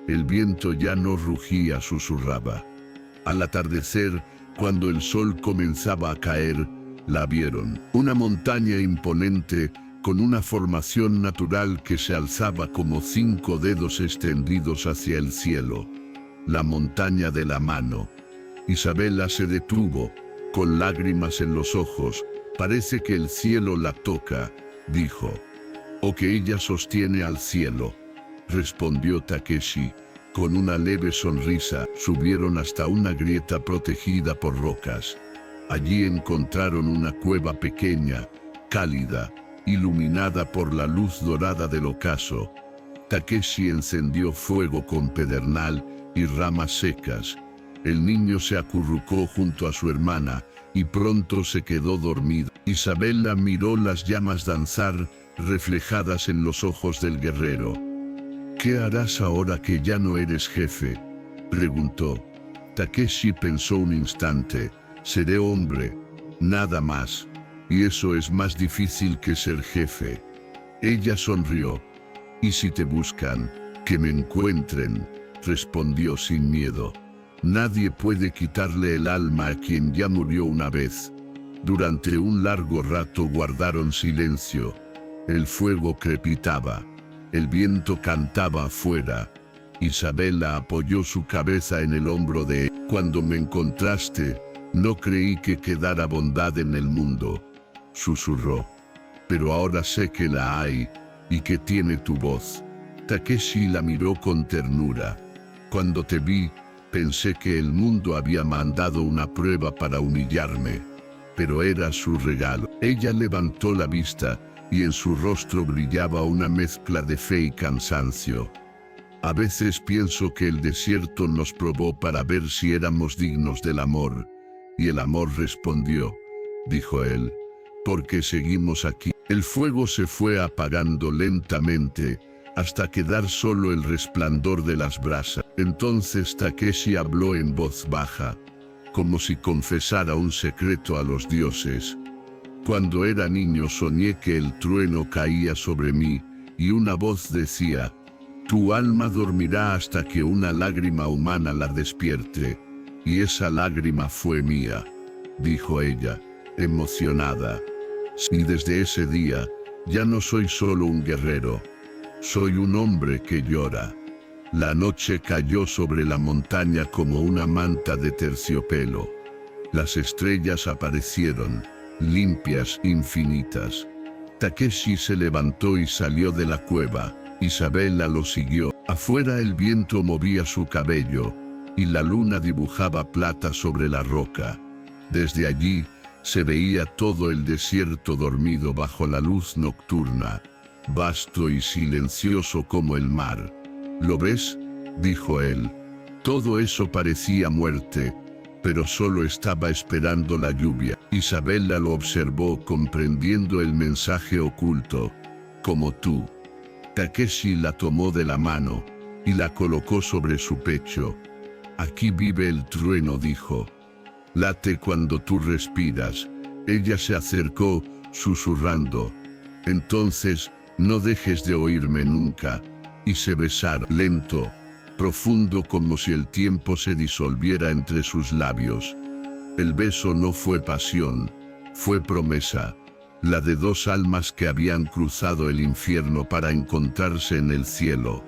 S1: El viento ya no rugía, susurraba. Al atardecer, cuando el sol comenzaba a caer, la vieron. Una montaña imponente, con una formación natural que se alzaba como 5 dedos extendidos hacia el cielo. La montaña de la mano. Isabella se detuvo, con lágrimas en los ojos. Parece que el cielo la toca, dijo. O que ella sostiene al cielo, respondió Takeshi. Con una leve sonrisa, subieron hasta una grieta protegida por rocas. Allí encontraron una cueva pequeña, cálida, iluminada por la luz dorada del ocaso. Takeshi encendió fuego con pedernal y ramas secas. El niño se acurrucó junto a su hermana y pronto se quedó dormido. Isabella miró las llamas danzar, reflejadas en los ojos del guerrero. ¿Qué harás ahora que ya no eres jefe?, preguntó. Takeshi pensó un instante. Seré hombre, nada más. Y eso es más difícil que ser jefe. Ella sonrió. ¿Y si te buscan? Que me encuentren, respondió sin miedo. Nadie puede quitarle el alma a quien ya murió una vez. Durante un largo rato guardaron silencio. El fuego crepitaba. El viento cantaba afuera. Isabella apoyó su cabeza en el hombro de él. Cuando me encontraste, no creí que quedara bondad en el mundo, susurró. Pero ahora sé que la hay, y que tiene tu voz. Takeshi la miró con ternura. Cuando te vi, pensé que el mundo había mandado una prueba para humillarme. Pero era su regalo. Ella levantó la vista, y en su rostro brillaba una mezcla de fe y cansancio. A veces pienso que el desierto nos probó para ver si éramos dignos del amor. Y el amor respondió, dijo él, porque seguimos aquí. El fuego se fue apagando lentamente, hasta quedar solo el resplandor de las brasas. Entonces Takeshi habló en voz baja, como si confesara un secreto a los dioses. Cuando era niño soñé que el trueno caía sobre mí, y una voz decía, tu alma dormirá hasta que una lágrima humana la despierte. Y esa lágrima fue mía, dijo ella, emocionada. Y desde ese día, ya no soy solo un guerrero, soy un hombre que llora. La noche cayó sobre la montaña como una manta de terciopelo. Las estrellas aparecieron, limpias, infinitas. Takeshi se levantó y salió de la cueva. Isabella lo siguió. Afuera el viento movía su cabello, y la luna dibujaba plata sobre la roca. Desde allí, se veía todo el desierto dormido bajo la luz nocturna, vasto y silencioso como el mar. ¿Lo ves?, dijo él. Todo eso parecía muerte, pero solo estaba esperando la lluvia. Isabella lo observó comprendiendo el mensaje oculto. Como tú. Takeshi la tomó de la mano y la colocó sobre su pecho. Aquí vive el trueno, dijo. Late cuando tú respiras. Ella se acercó, susurrando. Entonces, no dejes de oírme nunca. Y se besaron. Lento, profundo como si el tiempo se disolviera entre sus labios. El beso no fue pasión, fue promesa, la de dos almas que habían cruzado el infierno para encontrarse en el cielo.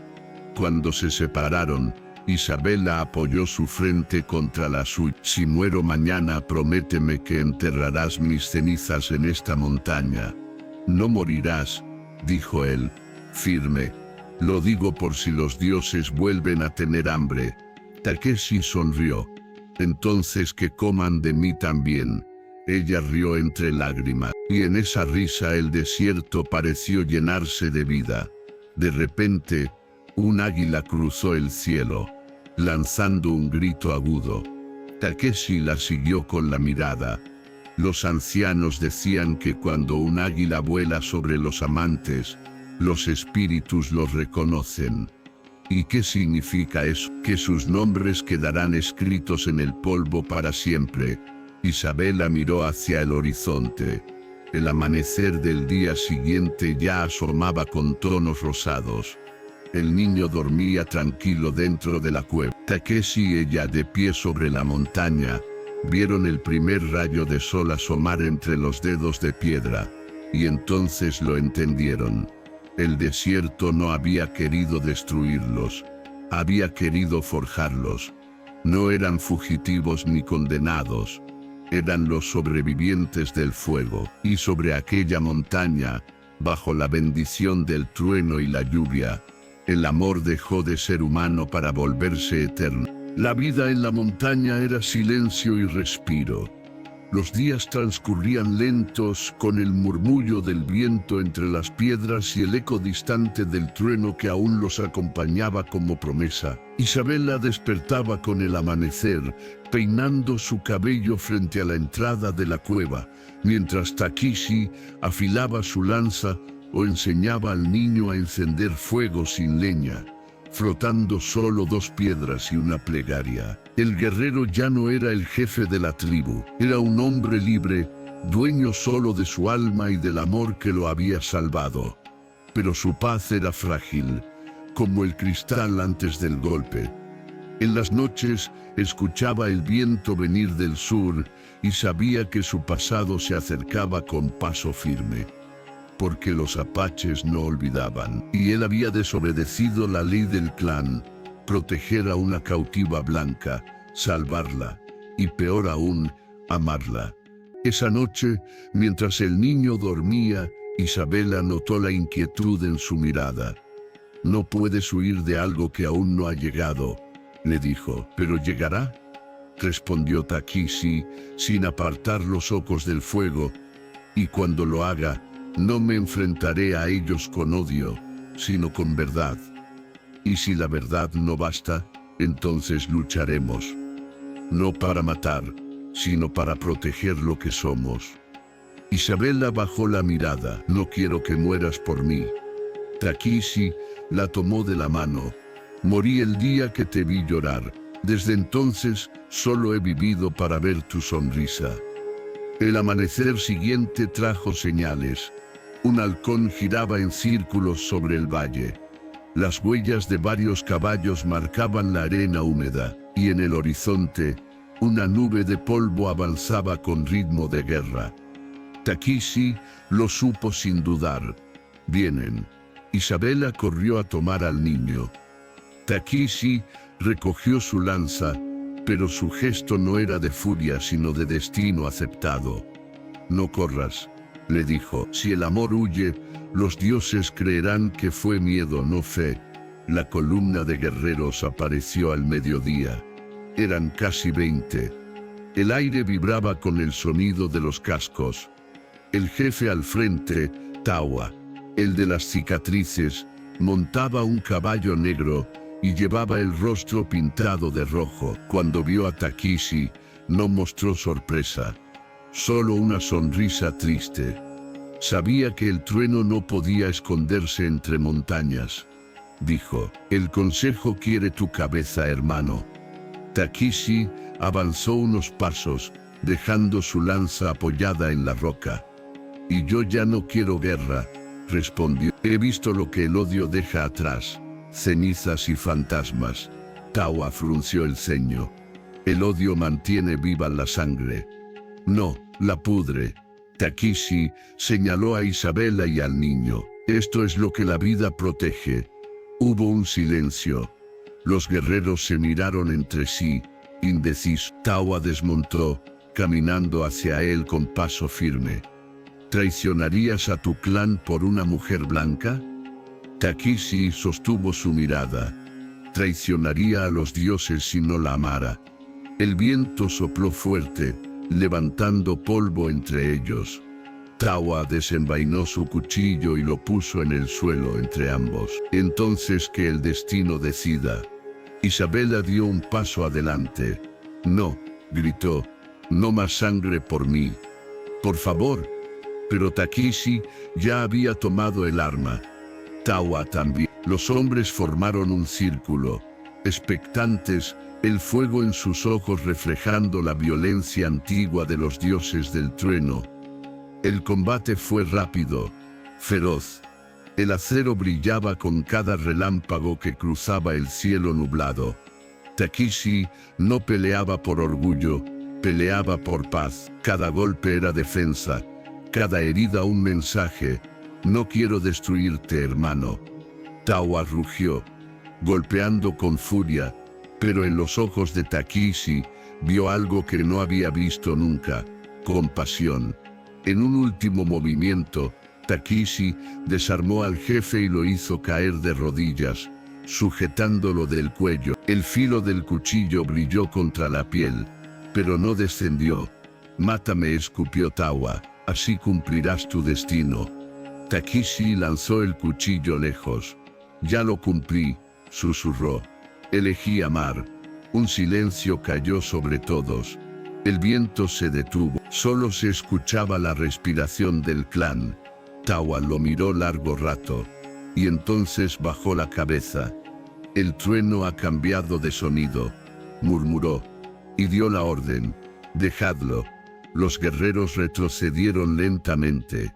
S1: Cuando se separaron, Isabela apoyó su frente contra la suya. Si muero mañana, prométeme que enterrarás mis cenizas en esta montaña. No morirás, dijo él, firme. Lo digo por si los dioses vuelven a tener hambre. Takeshi sonrió. Entonces que coman de mí también. Ella rió entre lágrimas, y en esa risa el desierto pareció llenarse de vida. De repente, un águila cruzó el cielo, lanzando un grito agudo. Takeshi la siguió con la mirada. Los ancianos decían que cuando un águila vuela sobre los amantes, los espíritus los reconocen. ¿Y qué significa eso? Que sus nombres quedarán escritos en el polvo para siempre. Isabela miró hacia el horizonte. El amanecer del día siguiente ya asomaba con tonos rosados. El niño dormía tranquilo dentro de la cueva. Takeshi y ella, de pie sobre la montaña, vieron el primer rayo de sol asomar entre los dedos de piedra, y entonces lo entendieron. El desierto no había querido destruirlos, había querido forjarlos. No eran fugitivos ni condenados, eran los sobrevivientes del fuego. Y sobre aquella montaña, bajo la bendición del trueno y la lluvia, el amor dejó de ser humano para volverse eterno. La vida en la montaña era silencio y respiro. Los días transcurrían lentos, con el murmullo del viento entre las piedras y el eco distante del trueno que aún los acompañaba como promesa. Isabela despertaba con el amanecer, peinando su cabello frente a la entrada de la cueva, mientras Takeshi afilaba su lanza o enseñaba al niño a encender fuego sin leña, frotando solo dos piedras y una plegaria. El guerrero ya no era el jefe de la tribu, era un hombre libre, dueño solo de su alma y del amor que lo había salvado. Pero su paz era frágil, como el cristal antes del golpe. En las noches escuchaba el viento venir del sur y sabía que su pasado se acercaba con paso firme. Porque los apaches no olvidaban, y él había desobedecido la ley del clan, proteger a una cautiva blanca, salvarla, y peor aún, amarla. Esa noche, mientras el niño dormía, Isabela notó la inquietud en su mirada. No puedes huir de algo que aún no ha llegado, le dijo. ¿Pero llegará?, respondió Takeshi, sin apartar los ojos del fuego, y cuando lo haga, no me enfrentaré a ellos con odio, sino con verdad. Y si la verdad no basta, entonces lucharemos. No para matar, sino para proteger lo que somos. Isabela bajó la mirada. No quiero que mueras por mí. Takeshi la tomó de la mano. Morí el día que te vi llorar. Desde entonces, solo he vivido para ver tu sonrisa. El amanecer siguiente trajo señales. Un halcón giraba en círculos sobre el valle. Las huellas de varios caballos marcaban la arena húmeda, y en el horizonte, una nube de polvo avanzaba con ritmo de guerra. Takeshi lo supo sin dudar. Vienen. Isabela corrió a tomar al niño. Takeshi recogió su lanza, pero su gesto no era de furia sino de destino aceptado. No corras, le dijo. Si el amor huye, los dioses creerán que fue miedo, no fe. La columna de guerreros apareció al mediodía. Eran casi 20. El aire vibraba con el sonido de los cascos. El jefe al frente, Tawa, el de las cicatrices, montaba un caballo negro y llevaba el rostro pintado de rojo. Cuando vio a Takeshi, no mostró sorpresa, solo una sonrisa triste. Sabía que el trueno no podía esconderse entre montañas. Dijo: el consejo quiere tu cabeza, hermano. Takeshi avanzó unos pasos, dejando su lanza apoyada en la roca. Y yo ya no quiero guerra, respondió. He visto lo que el odio deja atrás, cenizas y fantasmas. Tawa frunció el ceño. El odio mantiene viva la sangre. No, la pudre. Takishi señaló a Isabela y al niño. Esto es lo que la vida protege. Hubo un silencio. Los guerreros se miraron entre sí, indecisos. Tawa desmontó, caminando hacia él con paso firme. ¿Traicionarías a tu clan por una mujer blanca? Takishi sostuvo su mirada. Traicionaría a los dioses si no la amara. El viento sopló fuerte, levantando polvo entre ellos. Tawa desenvainó su cuchillo y lo puso en el suelo entre ambos. Entonces que el destino decida. Isabela dio un paso adelante. No, gritó, no más sangre por mí. Por favor. Pero Takishi ya había tomado el arma. Tawa también. Los hombres formaron un círculo, expectantes, el fuego en sus ojos reflejando la violencia antigua de los dioses del trueno. El combate fue rápido, feroz. El acero brillaba con cada relámpago que cruzaba el cielo nublado. Takishi no peleaba por orgullo, peleaba por paz. Cada golpe era defensa, cada herida un mensaje. No quiero destruirte, hermano. Tawa rugió, golpeando con furia, pero en los ojos de Takishi vio algo que no había visto nunca: compasión. En un último movimiento, Takishi desarmó al jefe y lo hizo caer de rodillas, sujetándolo del cuello. El filo del cuchillo brilló contra la piel, pero no descendió. Mátame, escupió Tawa, así cumplirás tu destino. Takishi lanzó el cuchillo lejos. Ya lo cumplí, susurró. Elegí amar. Un silencio cayó sobre todos. El viento se detuvo. Solo se escuchaba la respiración del clan. Tawa lo miró largo rato, y entonces bajó la cabeza. El trueno ha cambiado de sonido, murmuró, y dio la orden. Dejadlo. Los guerreros retrocedieron lentamente.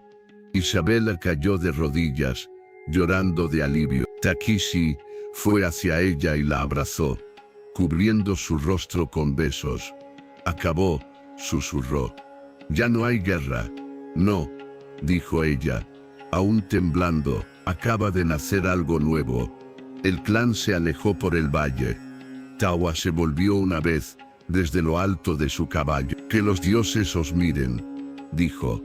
S1: Isabela cayó de rodillas, llorando de alivio. Takishi fue hacia ella y la abrazó, cubriendo su rostro con besos. Acabó, susurró. Ya no hay guerra. No, dijo ella, aún temblando, acaba de nacer algo nuevo. El clan se alejó por el valle. Tawa se volvió una vez, desde lo alto de su caballo. Que los dioses os miren, dijo.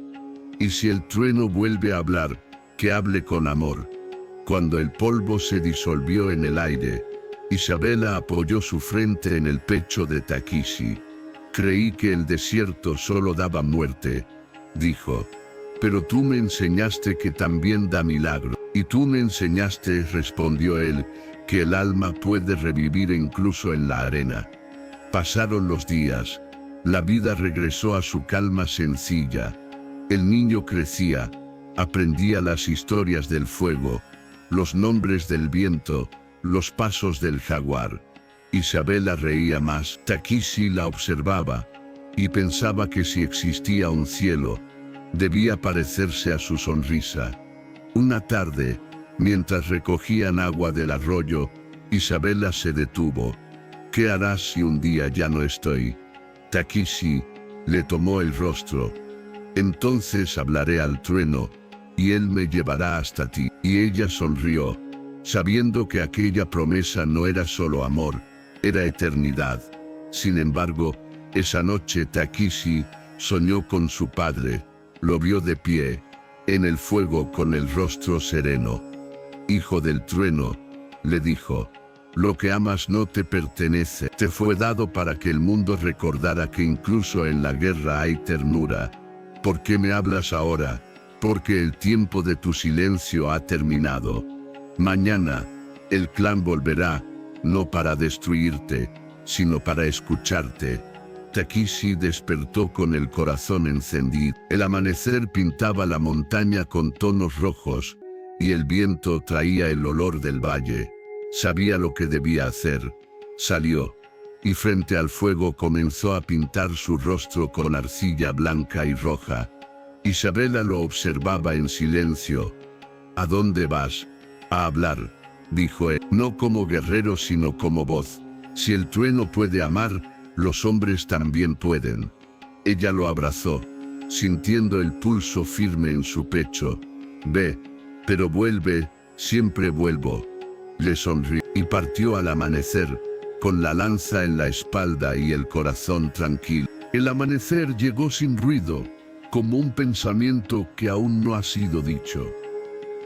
S1: Y si el trueno vuelve a hablar, que hable con amor. Cuando el polvo se disolvió en el aire, Isabela apoyó su frente en el pecho de Takishi. Creí que el desierto solo daba muerte, dijo. Pero tú me enseñaste que también da milagro. Y tú me enseñaste, respondió él, que el alma puede revivir incluso en la arena. Pasaron los días. La vida regresó a su calma sencilla. El niño crecía, aprendía las historias del fuego, los nombres del viento, los pasos del jaguar. Isabela reía más. Takishi la observaba, y pensaba que si existía un cielo, debía parecerse a su sonrisa. Una tarde, mientras recogían agua del arroyo, Isabela se detuvo. ¿Qué harás si un día ya no estoy? Takishi le tomó el rostro. Entonces hablaré al trueno, y él me llevará hasta ti. Y ella sonrió, sabiendo que aquella promesa no era solo amor, era eternidad. Sin embargo, esa noche Takishi soñó con su padre. Lo vio de pie, en el fuego con el rostro sereno. Hijo del trueno, le dijo, lo que amas no te pertenece. Te fue dado para que el mundo recordara que incluso en la guerra hay ternura. ¿Por qué me hablas ahora? Porque el tiempo de tu silencio ha terminado. Mañana, el clan volverá, no para destruirte, sino para escucharte. Takishi despertó con el corazón encendido. El amanecer pintaba la montaña con tonos rojos, y el viento traía el olor del valle. Sabía lo que debía hacer. Salió, y frente al fuego comenzó a pintar su rostro con arcilla blanca y roja. Isabela lo observaba en silencio. ¿A dónde vas? A hablar, dijo él. No como guerrero sino como voz. Si el trueno puede amar, los hombres también pueden. Ella lo abrazó, sintiendo el pulso firme en su pecho. Ve, pero vuelve, siempre vuelvo. Le sonrió y partió al amanecer, con la lanza en la espalda y el corazón tranquilo. El amanecer llegó sin ruido, como un pensamiento que aún no ha sido dicho.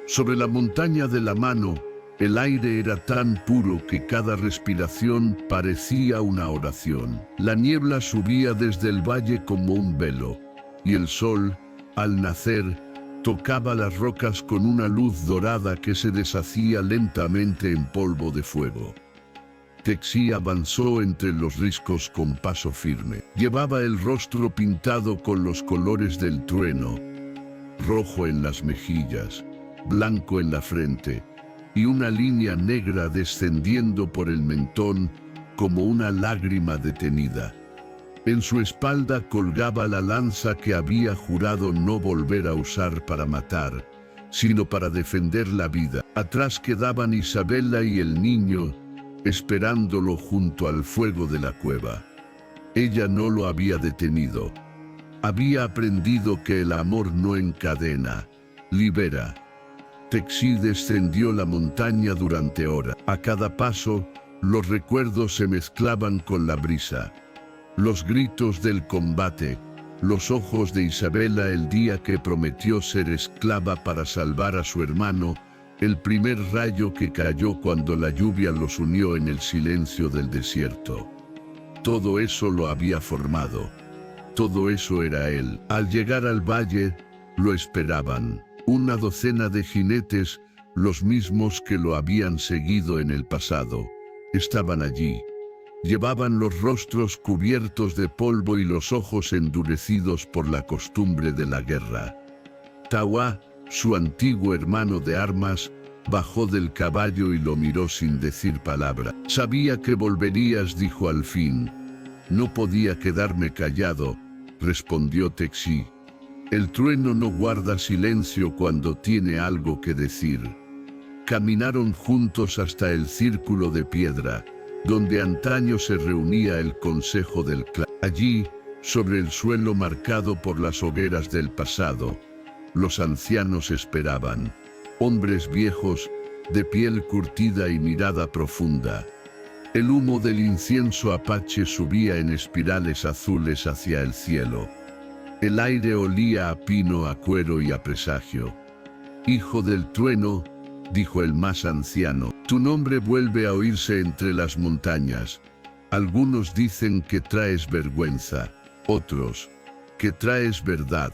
S1: Sobre la montaña de la mano, el aire era tan puro que cada respiración parecía una oración. La niebla subía desde el valle como un velo, y el sol, al nacer, tocaba las rocas con una luz dorada que se deshacía lentamente en polvo de fuego. Texí avanzó entre los riscos con paso firme. Llevaba el rostro pintado con los colores del trueno, rojo en las mejillas, blanco en la frente, y una línea negra descendiendo por el mentón como una lágrima detenida. En su espalda colgaba la lanza que había jurado no volver a usar para matar, sino para defender la vida. Atrás quedaban Isabela y el niño, esperándolo junto al fuego de la cueva. Ella no lo había detenido. Había aprendido que el amor no encadena, libera. Texí descendió la montaña durante horas. A cada paso, los recuerdos se mezclaban con la brisa. Los gritos del combate, los ojos de Isabela el día que prometió ser esclava para salvar a su hermano, el primer rayo que cayó cuando la lluvia los unió en el silencio del desierto. Todo eso lo había formado. Todo eso era él. Al llegar al valle, lo esperaban. Una docena de jinetes, los mismos que lo habían seguido en el pasado, estaban allí. Llevaban los rostros cubiertos de polvo y los ojos endurecidos por la costumbre de la guerra. Tawa, su antiguo hermano de armas, bajó del caballo y lo miró sin decir palabra. Sabía que volverías, dijo al fin. No podía quedarme callado, respondió Texí. El trueno no guarda silencio cuando tiene algo que decir. Caminaron juntos hasta el círculo de piedra, donde antaño se reunía el consejo del clan. Allí, sobre el suelo marcado por las hogueras del pasado, los ancianos esperaban. Hombres viejos, de piel curtida y mirada profunda. El humo del incienso apache subía en espirales azules hacia el cielo. El aire olía a pino, a cuero y a presagio. Hijo del trueno, dijo el más anciano, tu nombre vuelve a oírse entre las montañas. Algunos dicen que traes vergüenza, otros, que traes verdad.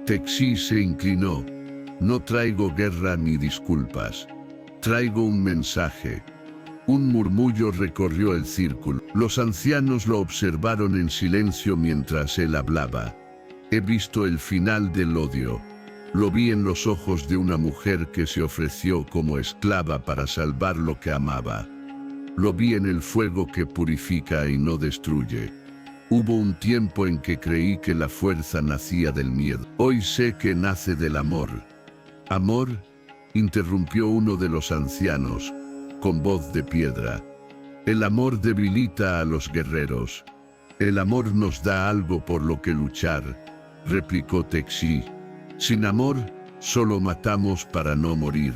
S1: Texí se inclinó. No traigo guerra ni disculpas. Traigo un mensaje. Un murmullo recorrió el círculo. Los ancianos lo observaron en silencio mientras él hablaba. He visto el final del odio. Lo vi en los ojos de una mujer que se ofreció como esclava para salvar lo que amaba. Lo vi en el fuego que purifica y no destruye. Hubo un tiempo en que creí que la fuerza nacía del miedo. Hoy sé que nace del amor. ¿Amor?, interrumpió uno de los ancianos, con voz de piedra. El amor debilita a los guerreros. El amor nos da algo por lo que luchar, replicó Texí. Sin amor, solo matamos para no morir.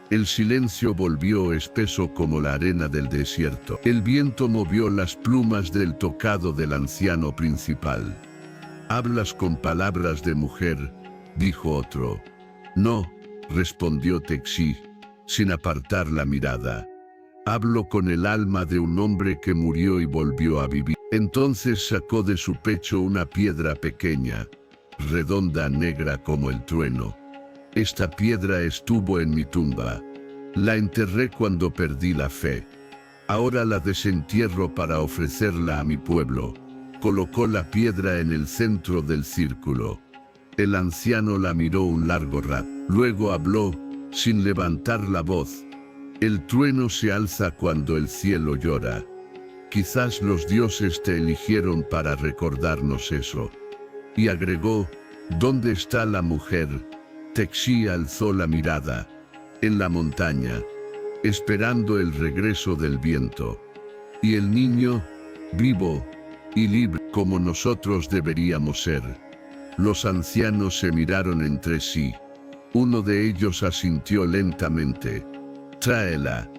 S1: El silencio volvió espeso como la arena del desierto. El viento movió las plumas del tocado del anciano principal. Hablas con palabras de mujer, dijo otro. No, respondió Texí, sin apartar la mirada. Hablo con el alma de un hombre que murió y volvió a vivir. Entonces sacó de su pecho una piedra pequeña, redonda, negra como el trueno. Esta piedra estuvo en mi tumba. La enterré cuando perdí la fe. Ahora la desentierro para ofrecerla a mi pueblo. Colocó la piedra en el centro del círculo. El anciano la miró un largo rato. Luego habló, sin levantar la voz. El trueno se alza cuando el cielo llora. Quizás los dioses te eligieron para recordarnos eso. Y agregó, ¿dónde está la mujer? Texí alzó la mirada. En la montaña, esperando el regreso del viento. Y el niño, vivo y libre como nosotros deberíamos ser. Los ancianos se miraron entre sí. Uno de ellos asintió lentamente. Tráela,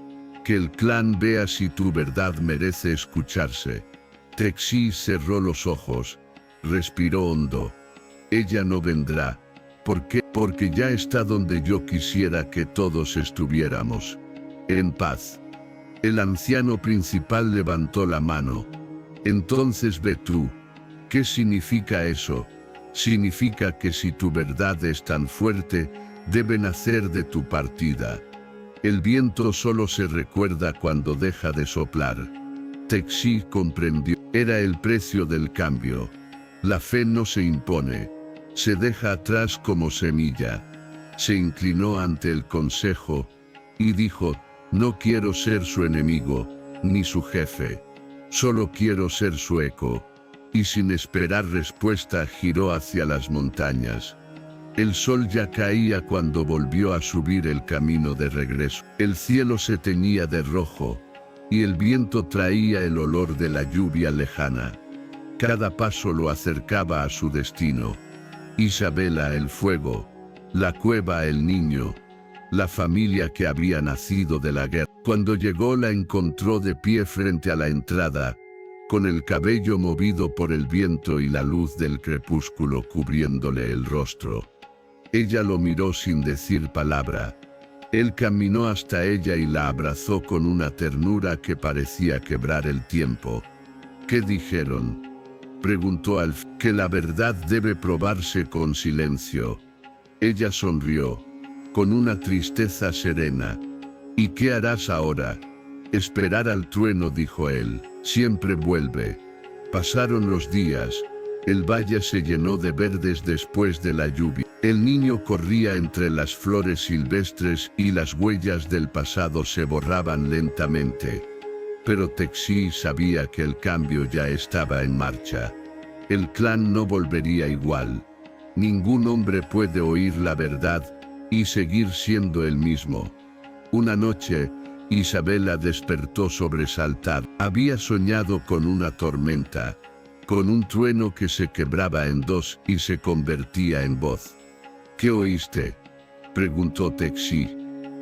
S1: que el clan vea si tu verdad merece escucharse. Texi cerró los ojos, respiró hondo. Ella no vendrá. ¿Por qué? Porque ya está donde yo quisiera que todos estuviéramos. En paz. El anciano principal levantó la mano. Entonces ve tú. ¿Qué significa eso? Significa que si tu verdad es tan fuerte, deben hacer de tu partida. El viento solo se recuerda cuando deja de soplar. Texi comprendió. Era el precio del cambio. La fe no se impone. Se deja atrás como semilla. Se inclinó ante el consejo y dijo, no quiero ser su enemigo, ni su jefe. Solo quiero ser su eco. Y sin esperar respuesta giró hacia las montañas. El sol ya caía cuando volvió a subir el camino de regreso. El cielo se teñía de rojo, y el viento traía el olor de la lluvia lejana. Cada paso lo acercaba a su destino. Isabela el fuego, la cueva el niño, la familia que había nacido de la guerra. Cuando llegó la encontró de pie frente a la entrada, con el cabello movido por el viento y la luz del crepúsculo cubriéndole el rostro. Ella lo miró sin decir palabra. Él caminó hasta ella y la abrazó con una ternura que parecía quebrar el tiempo. ¿Qué dijeron?, preguntó Alf. Que la verdad debe probarse con silencio. Ella sonrió, con una tristeza serena. ¿Y qué harás ahora? Esperar al trueno, dijo él. Siempre vuelve. Pasaron los días. El valle se llenó de verdes después de la lluvia. El niño corría entre las flores silvestres y las huellas del pasado se borraban lentamente. Pero Texi sabía que el cambio ya estaba en marcha. El clan no volvería igual. Ningún hombre puede oír la verdad y seguir siendo el mismo. Una noche, Isabela despertó sobresaltada. Había soñado con una tormenta, con un trueno que se quebraba en dos y se convertía en voz. ¿Qué oíste?, preguntó Texi.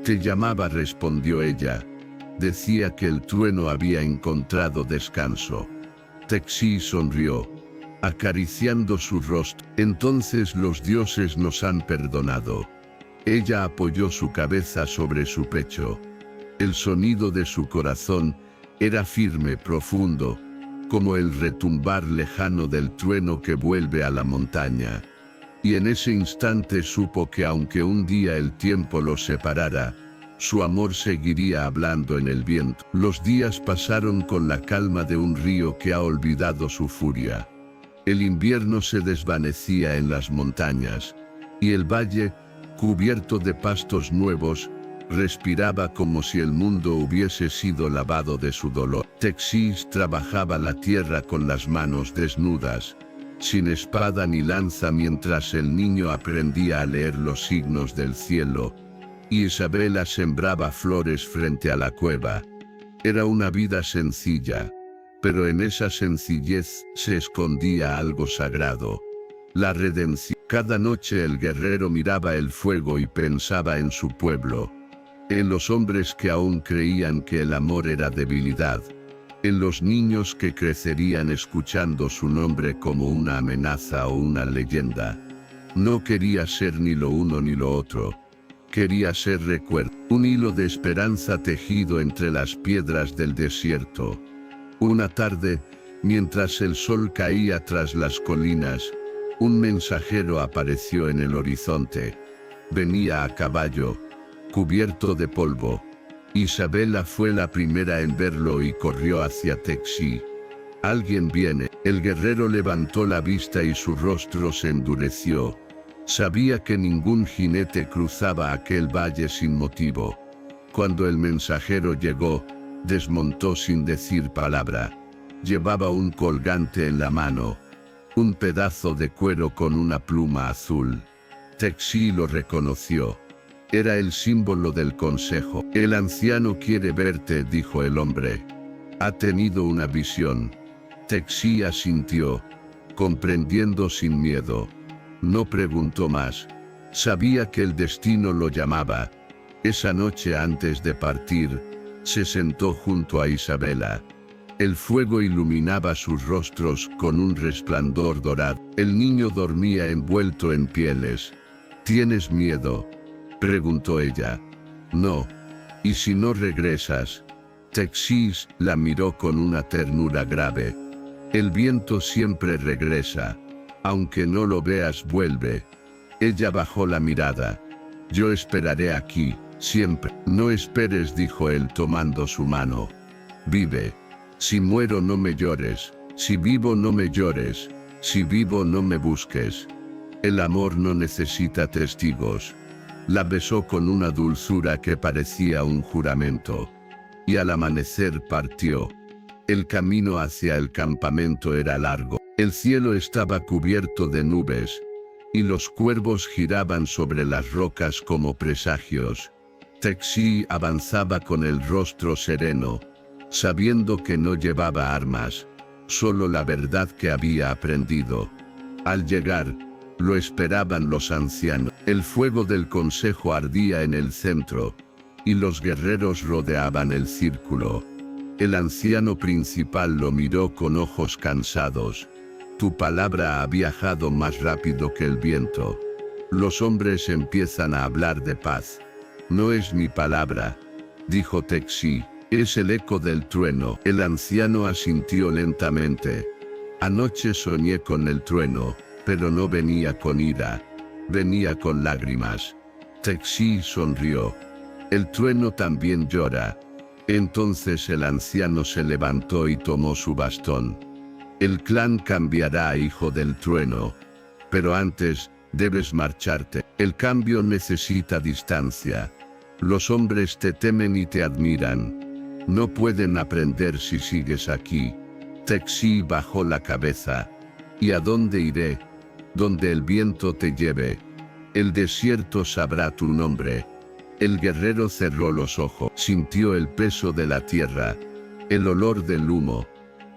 S1: Te llamaba, respondió ella. Decía que el trueno había encontrado descanso. Texi sonrió, acariciando su rostro. Entonces los dioses nos han perdonado. Ella apoyó su cabeza sobre su pecho. El sonido de su corazón era firme, profundo, como el retumbar lejano del trueno que vuelve a la montaña. Y en ese instante supo que aunque un día el tiempo los separara, su amor seguiría hablando en el viento. Los días pasaron con la calma de un río que ha olvidado su furia. El invierno se desvanecía en las montañas, y el valle, cubierto de pastos nuevos, respiraba como si el mundo hubiese sido lavado de su dolor. Texis trabajaba la tierra con las manos desnudas, sin espada ni lanza, mientras el niño aprendía a leer los signos del cielo, y Isabela sembraba flores frente a la cueva. Era una vida sencilla, pero en esa sencillez se escondía algo sagrado: la redención. Cada noche el guerrero miraba el fuego y pensaba en su pueblo, en los hombres que aún creían que el amor era debilidad, en los niños que crecerían escuchando su nombre como una amenaza o una leyenda. No quería ser ni lo uno ni lo otro. Quería ser recuerdo, un hilo de esperanza tejido entre las piedras del desierto. Una tarde, mientras el sol caía tras las colinas, un mensajero apareció en el horizonte. Venía a caballo, cubierto de polvo. Isabela fue la primera en verlo y corrió hacia Texi. «Alguien viene». El guerrero levantó la vista y su rostro se endureció. Sabía que ningún jinete cruzaba aquel valle sin motivo. Cuando el mensajero llegó, desmontó sin decir palabra. Llevaba un colgante en la mano, un pedazo de cuero con una pluma azul. Texi lo reconoció. Era el símbolo del consejo. «El anciano quiere verte», dijo el hombre. Ha tenido una visión. Texi asintió, comprendiendo sin miedo. No preguntó más. Sabía que el destino lo llamaba. Esa noche antes de partir, se sentó junto a Isabela. El fuego iluminaba sus rostros con un resplandor dorado. El niño dormía envuelto en pieles. ¿Tienes miedo?, preguntó ella. No. ¿Y si no regresas? Texis la miró con una ternura grave. El viento siempre regresa. Aunque no lo veas, vuelve. Ella bajó la mirada. Yo esperaré aquí, siempre. No esperes, dijo él tomando su mano. Vive. Si muero, no me llores. Si vivo, no me llores. Si vivo, no me busques. El amor no necesita testigos. La besó con una dulzura que parecía un juramento. Y al amanecer partió. El camino hacia el campamento era largo. El cielo estaba cubierto de nubes, y los cuervos giraban sobre las rocas como presagios. Texi avanzaba con el rostro sereno, sabiendo que no llevaba armas, solo la verdad que había aprendido. Al llegar, lo esperaban los ancianos. El fuego del consejo ardía en el centro, y los guerreros rodeaban el círculo. El anciano principal lo miró con ojos cansados. Tu palabra ha viajado más rápido que el viento. Los hombres empiezan a hablar de paz. No es mi palabra, dijo Texi, es el eco del trueno. El anciano asintió lentamente. Anoche soñé con el trueno, pero no venía con ira, venía con lágrimas. Texi sonrió. El trueno también llora. Entonces el anciano se levantó y tomó su bastón. El clan cambiará a hijo del trueno. Pero antes, debes marcharte. El cambio necesita distancia. Los hombres te temen y te admiran. No pueden aprender si sigues aquí. Texi bajó la cabeza. ¿Y a dónde iré? Donde el viento te lleve. El desierto sabrá tu nombre. El guerrero cerró los ojos. Sintió el peso de la tierra, el olor del humo,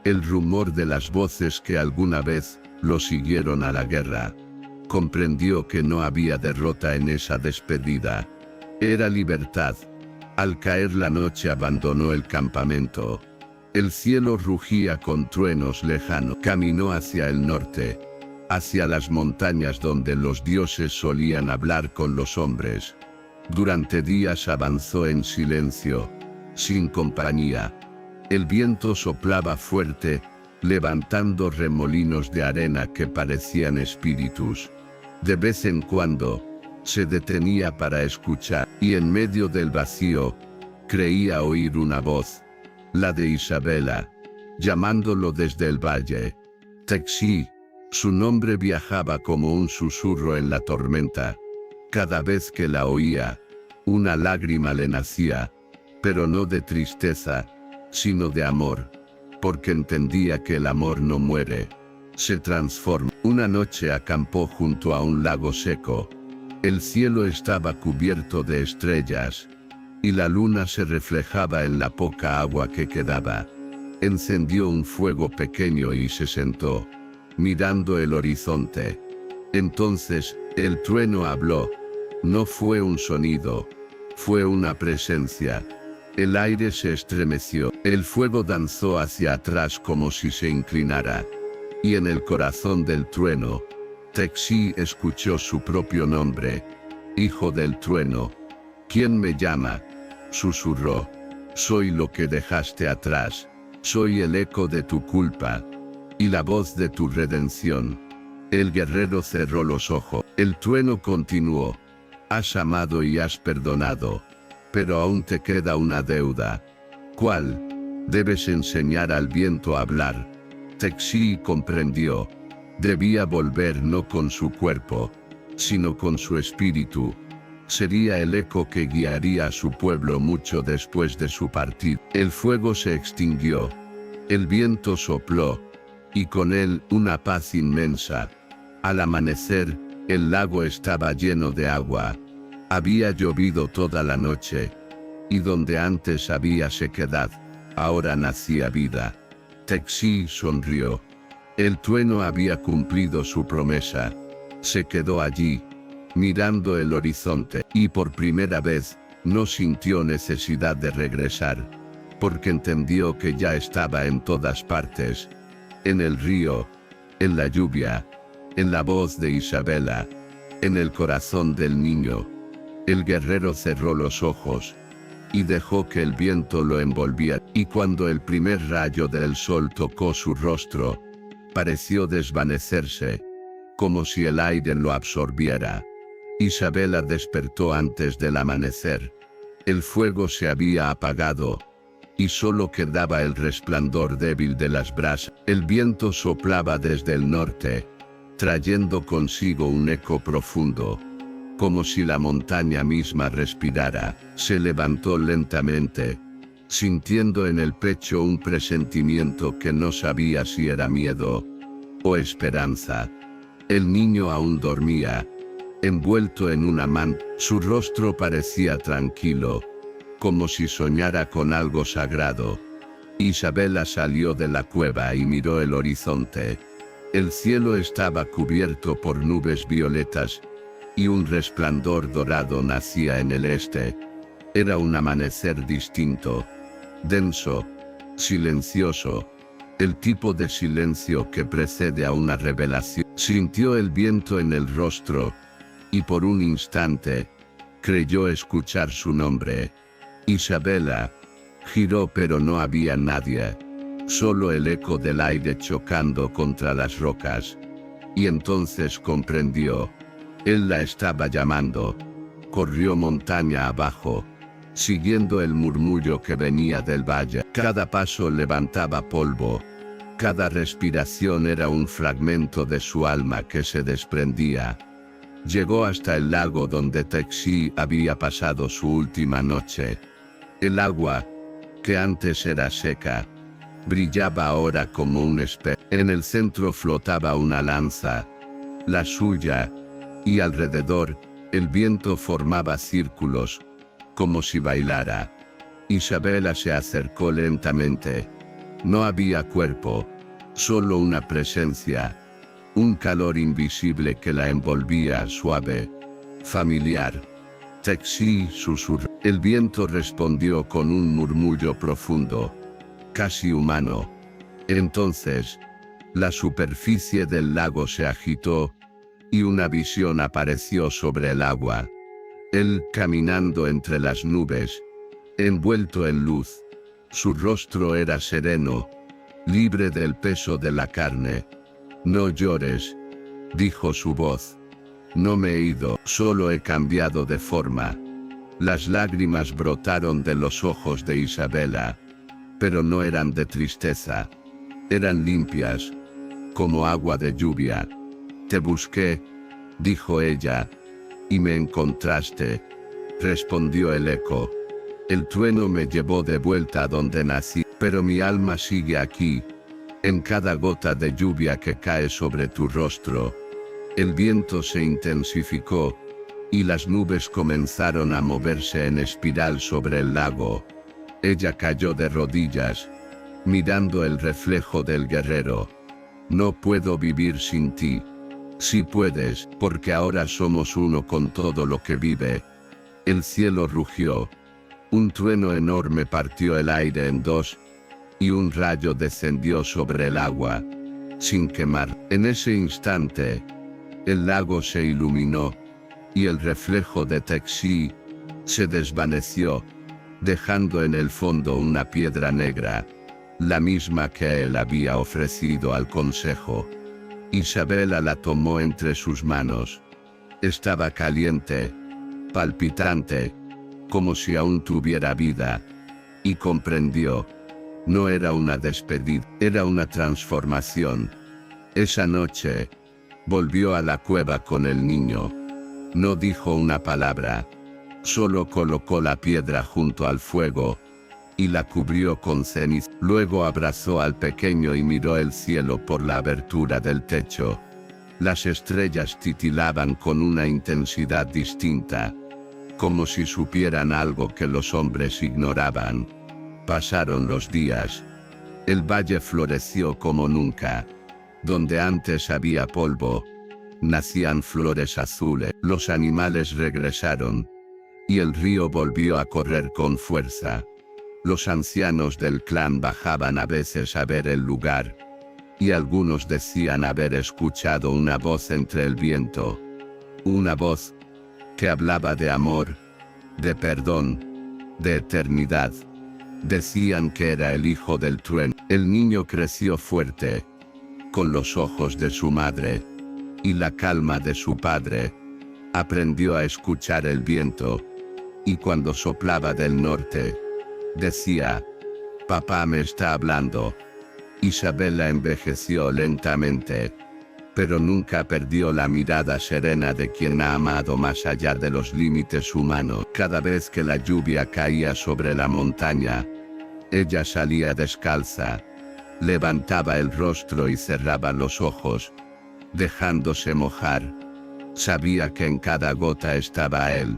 S1: el rumor de las voces que alguna vez lo siguieron a la guerra. Comprendió que no había derrota en esa despedida. Era libertad. Al caer la noche abandonó el campamento. El cielo rugía con truenos lejanos. Caminó hacia el norte, hacia las montañas donde los dioses solían hablar con los hombres. Durante días avanzó en silencio, sin compañía. El viento soplaba fuerte, levantando remolinos de arena que parecían espíritus. De vez en cuando, se detenía para escuchar, y en medio del vacío, creía oír una voz, la de Isabela, llamándolo desde el valle. Texi, su nombre viajaba como un susurro en la tormenta. Cada vez que la oía, una lágrima le nacía, pero no de tristeza, sino de amor, porque entendía que el amor no muere, se transforma. Una noche acampó junto a un lago seco. El cielo estaba cubierto de estrellas, y la luna se reflejaba en la poca agua que quedaba. Encendió un fuego pequeño y se sentó, mirando el horizonte. Entonces, el trueno habló. No fue un sonido, fue una presencia. El aire se estremeció, el fuego danzó hacia atrás como si se inclinara. Y en el corazón del trueno, Texi escuchó su propio nombre. Hijo del trueno. ¿Quién me llama? Susurró. Soy lo que dejaste atrás. Soy el eco de tu culpa y la voz de tu redención. El guerrero cerró los ojos. El trueno continuó. Has amado y has perdonado, pero aún te queda una deuda. ¿Cuál? Debes enseñar al viento a hablar. Texi comprendió. Debía volver no con su cuerpo, sino con su espíritu. Sería el eco que guiaría a su pueblo mucho después de su partida. El fuego se extinguió. El viento sopló, y con él una paz inmensa. Al amanecer, el lago estaba lleno de agua. Había llovido toda la noche, y donde antes había sequedad, Ahora nacía vida. Texi sonrió. El trueno había cumplido su promesa. Se quedó allí, mirando el horizonte, y por primera vez, no sintió necesidad de regresar, porque entendió que ya estaba en todas partes. En el río, en la lluvia, en la voz de Isabela, en el corazón del niño. El guerrero cerró los ojos y dejó que el viento lo envolviera, y cuando el primer rayo del sol tocó su rostro, pareció desvanecerse, como si el aire lo absorbiera. Isabela despertó antes del amanecer. El fuego se había apagado, y solo quedaba el resplandor débil de las brasas. El viento soplaba desde el norte, trayendo consigo un eco profundo, como si la montaña misma respirara. Se levantó lentamente, sintiendo en el pecho un presentimiento que no sabía si era miedo o esperanza. El niño aún dormía, envuelto en una manta. Su rostro parecía tranquilo, como si soñara con algo sagrado. Isabela salió de la cueva y miró el horizonte. El cielo estaba cubierto por nubes violetas, y un resplandor dorado nacía en el este. Era un amanecer distinto, denso, silencioso, el tipo de silencio que precede a una revelación. Sintió el viento en el rostro, y por un instante, creyó escuchar su nombre. Isabela. Giró, pero no había nadie, solo el eco del aire chocando contra las rocas. Y entonces comprendió. Él la estaba llamando. Corrió montaña abajo, siguiendo el murmullo que venía del valle. Cada paso levantaba polvo. Cada respiración era un fragmento de su alma que se desprendía. Llegó hasta el lago donde Texi había pasado su última noche. El agua, que antes era seca, brillaba ahora como un espejo. En el centro flotaba una lanza, la suya, y alrededor, el viento formaba círculos, como si bailara. Isabela se acercó lentamente. No había cuerpo, solo una presencia, un calor invisible que la envolvía, suave, familiar. Texi susurró. El viento respondió con un murmullo profundo, casi humano. Entonces, la superficie del lago se agitó, y una visión apareció sobre el agua. Él caminando entre las nubes, envuelto en luz. Su rostro era sereno, libre del peso de la carne. No llores, dijo su voz. No me he ido, solo he cambiado de forma. Las lágrimas brotaron de los ojos de Isabela, pero no eran de tristeza. Eran limpias, como agua de lluvia. Te busqué, dijo ella, y me encontraste, respondió el eco. El trueno me llevó de vuelta a donde nací, pero mi alma sigue aquí, en cada gota de lluvia que cae sobre tu rostro. El viento se intensificó, y las nubes comenzaron a moverse en espiral sobre el lago. Ella cayó de rodillas, mirando el reflejo del guerrero. No puedo vivir sin ti. Sí puedes, porque ahora somos uno con todo lo que vive. El cielo rugió. Un trueno enorme partió el aire en dos, y un rayo descendió sobre el agua, sin quemar. En ese instante, el lago se iluminó, y el reflejo de Texi se desvaneció, dejando en el fondo una piedra negra, la misma que él había ofrecido al consejo. Isabela la tomó entre sus manos. Estaba caliente, palpitante, como si aún tuviera vida, y comprendió. No era una despedida, era una transformación. Esa noche, volvió a la cueva con el niño. No dijo una palabra, solo colocó la piedra junto al fuego, y la cubrió con ceniza. Luego abrazó al pequeño y miró el cielo por la abertura del techo. Las estrellas titilaban con una intensidad distinta, como si supieran algo que los hombres ignoraban.
S3: Pasaron los días. El valle floreció como nunca. Donde antes había polvo, nacían flores azules. Los animales regresaron, y el río volvió a correr con fuerza. Los ancianos del clan bajaban a veces a ver el lugar, y algunos decían haber escuchado una voz entre el viento. Una voz que hablaba de amor, de perdón, de eternidad. Decían que era el hijo del trueno. El niño creció fuerte, con los ojos de su madre y la calma de su padre. Aprendió a escuchar el viento, y cuando soplaba del norte, decía: «Papá me está hablando». Isabela envejeció lentamente, pero nunca perdió la mirada serena de quien ha amado más allá de los límites humanos. Cada vez que la lluvia caía sobre la montaña, ella salía descalza, levantaba el rostro y cerraba los ojos, dejándose mojar. Sabía que en cada gota estaba él.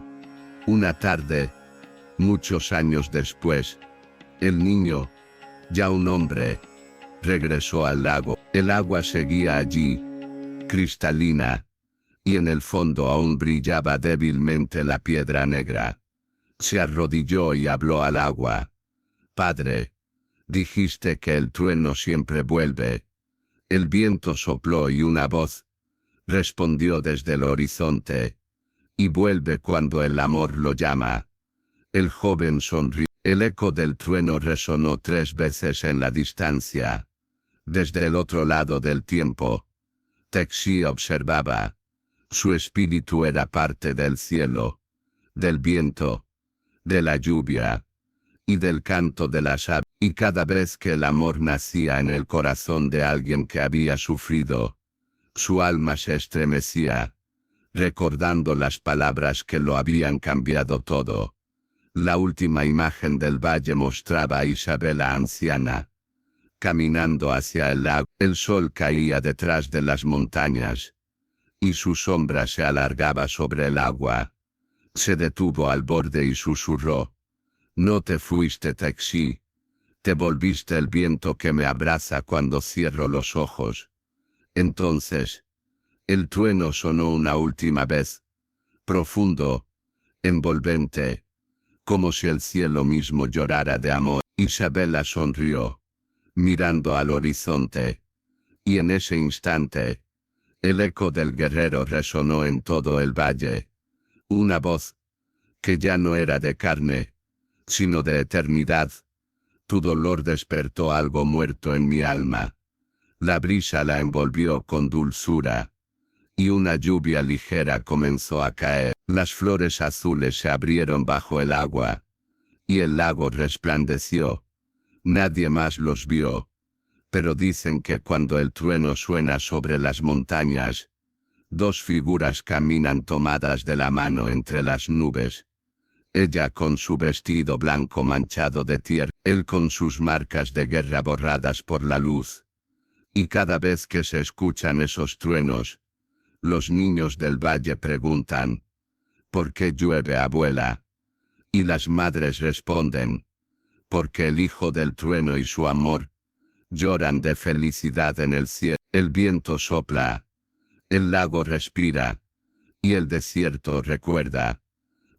S3: Una tarde, muchos años después, el niño, ya un hombre, regresó al lago. El agua seguía allí, cristalina, y en el fondo aún brillaba débilmente la piedra negra. Se arrodilló y habló al agua. «Padre, dijiste que el trueno siempre vuelve». El viento sopló y una voz respondió desde el horizonte: «Y vuelve cuando el amor lo llama». El joven sonrió. El eco del trueno resonó 3 veces en la distancia. Desde el otro lado del tiempo, Texi observaba. Su espíritu era parte del cielo, del viento, de la lluvia y del canto de las aves. Y cada vez que el amor nacía en el corazón de alguien que había sufrido, su alma se estremecía, recordando las palabras que lo habían cambiado todo. La última imagen del valle mostraba a Isabela anciana, caminando hacia el lago. El sol caía detrás de las montañas, y su sombra se alargaba sobre el agua. Se detuvo al borde y susurró: «No te fuiste, Texi. Te volviste el viento que me abraza cuando cierro los ojos». Entonces, el trueno sonó una última vez, profundo, envolvente, como si el cielo mismo llorara de amor. Isabela sonrió, mirando al horizonte, y en ese instante, el eco del guerrero resonó en todo el valle. Una voz que ya no era de carne, sino de eternidad. «Tu dolor despertó algo muerto en mi alma». La brisa la envolvió con dulzura, y una lluvia ligera comenzó a caer. Las flores azules se abrieron bajo el agua, y el lago resplandeció. Nadie más los vio, pero dicen que cuando el trueno suena sobre las montañas, 2 figuras caminan tomadas de la mano entre las nubes. Ella con su vestido blanco manchado de tierra, él con sus marcas de guerra borradas por la luz. Y cada vez que se escuchan esos truenos, los niños del valle preguntan: «¿Por qué llueve, abuela?». Y las madres responden: «Porque el hijo del trueno y su amor lloran de felicidad en el cielo». El viento sopla, el lago respira, y el desierto recuerda.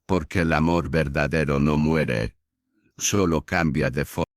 S3: Porque el amor verdadero no muere, solo cambia de forma.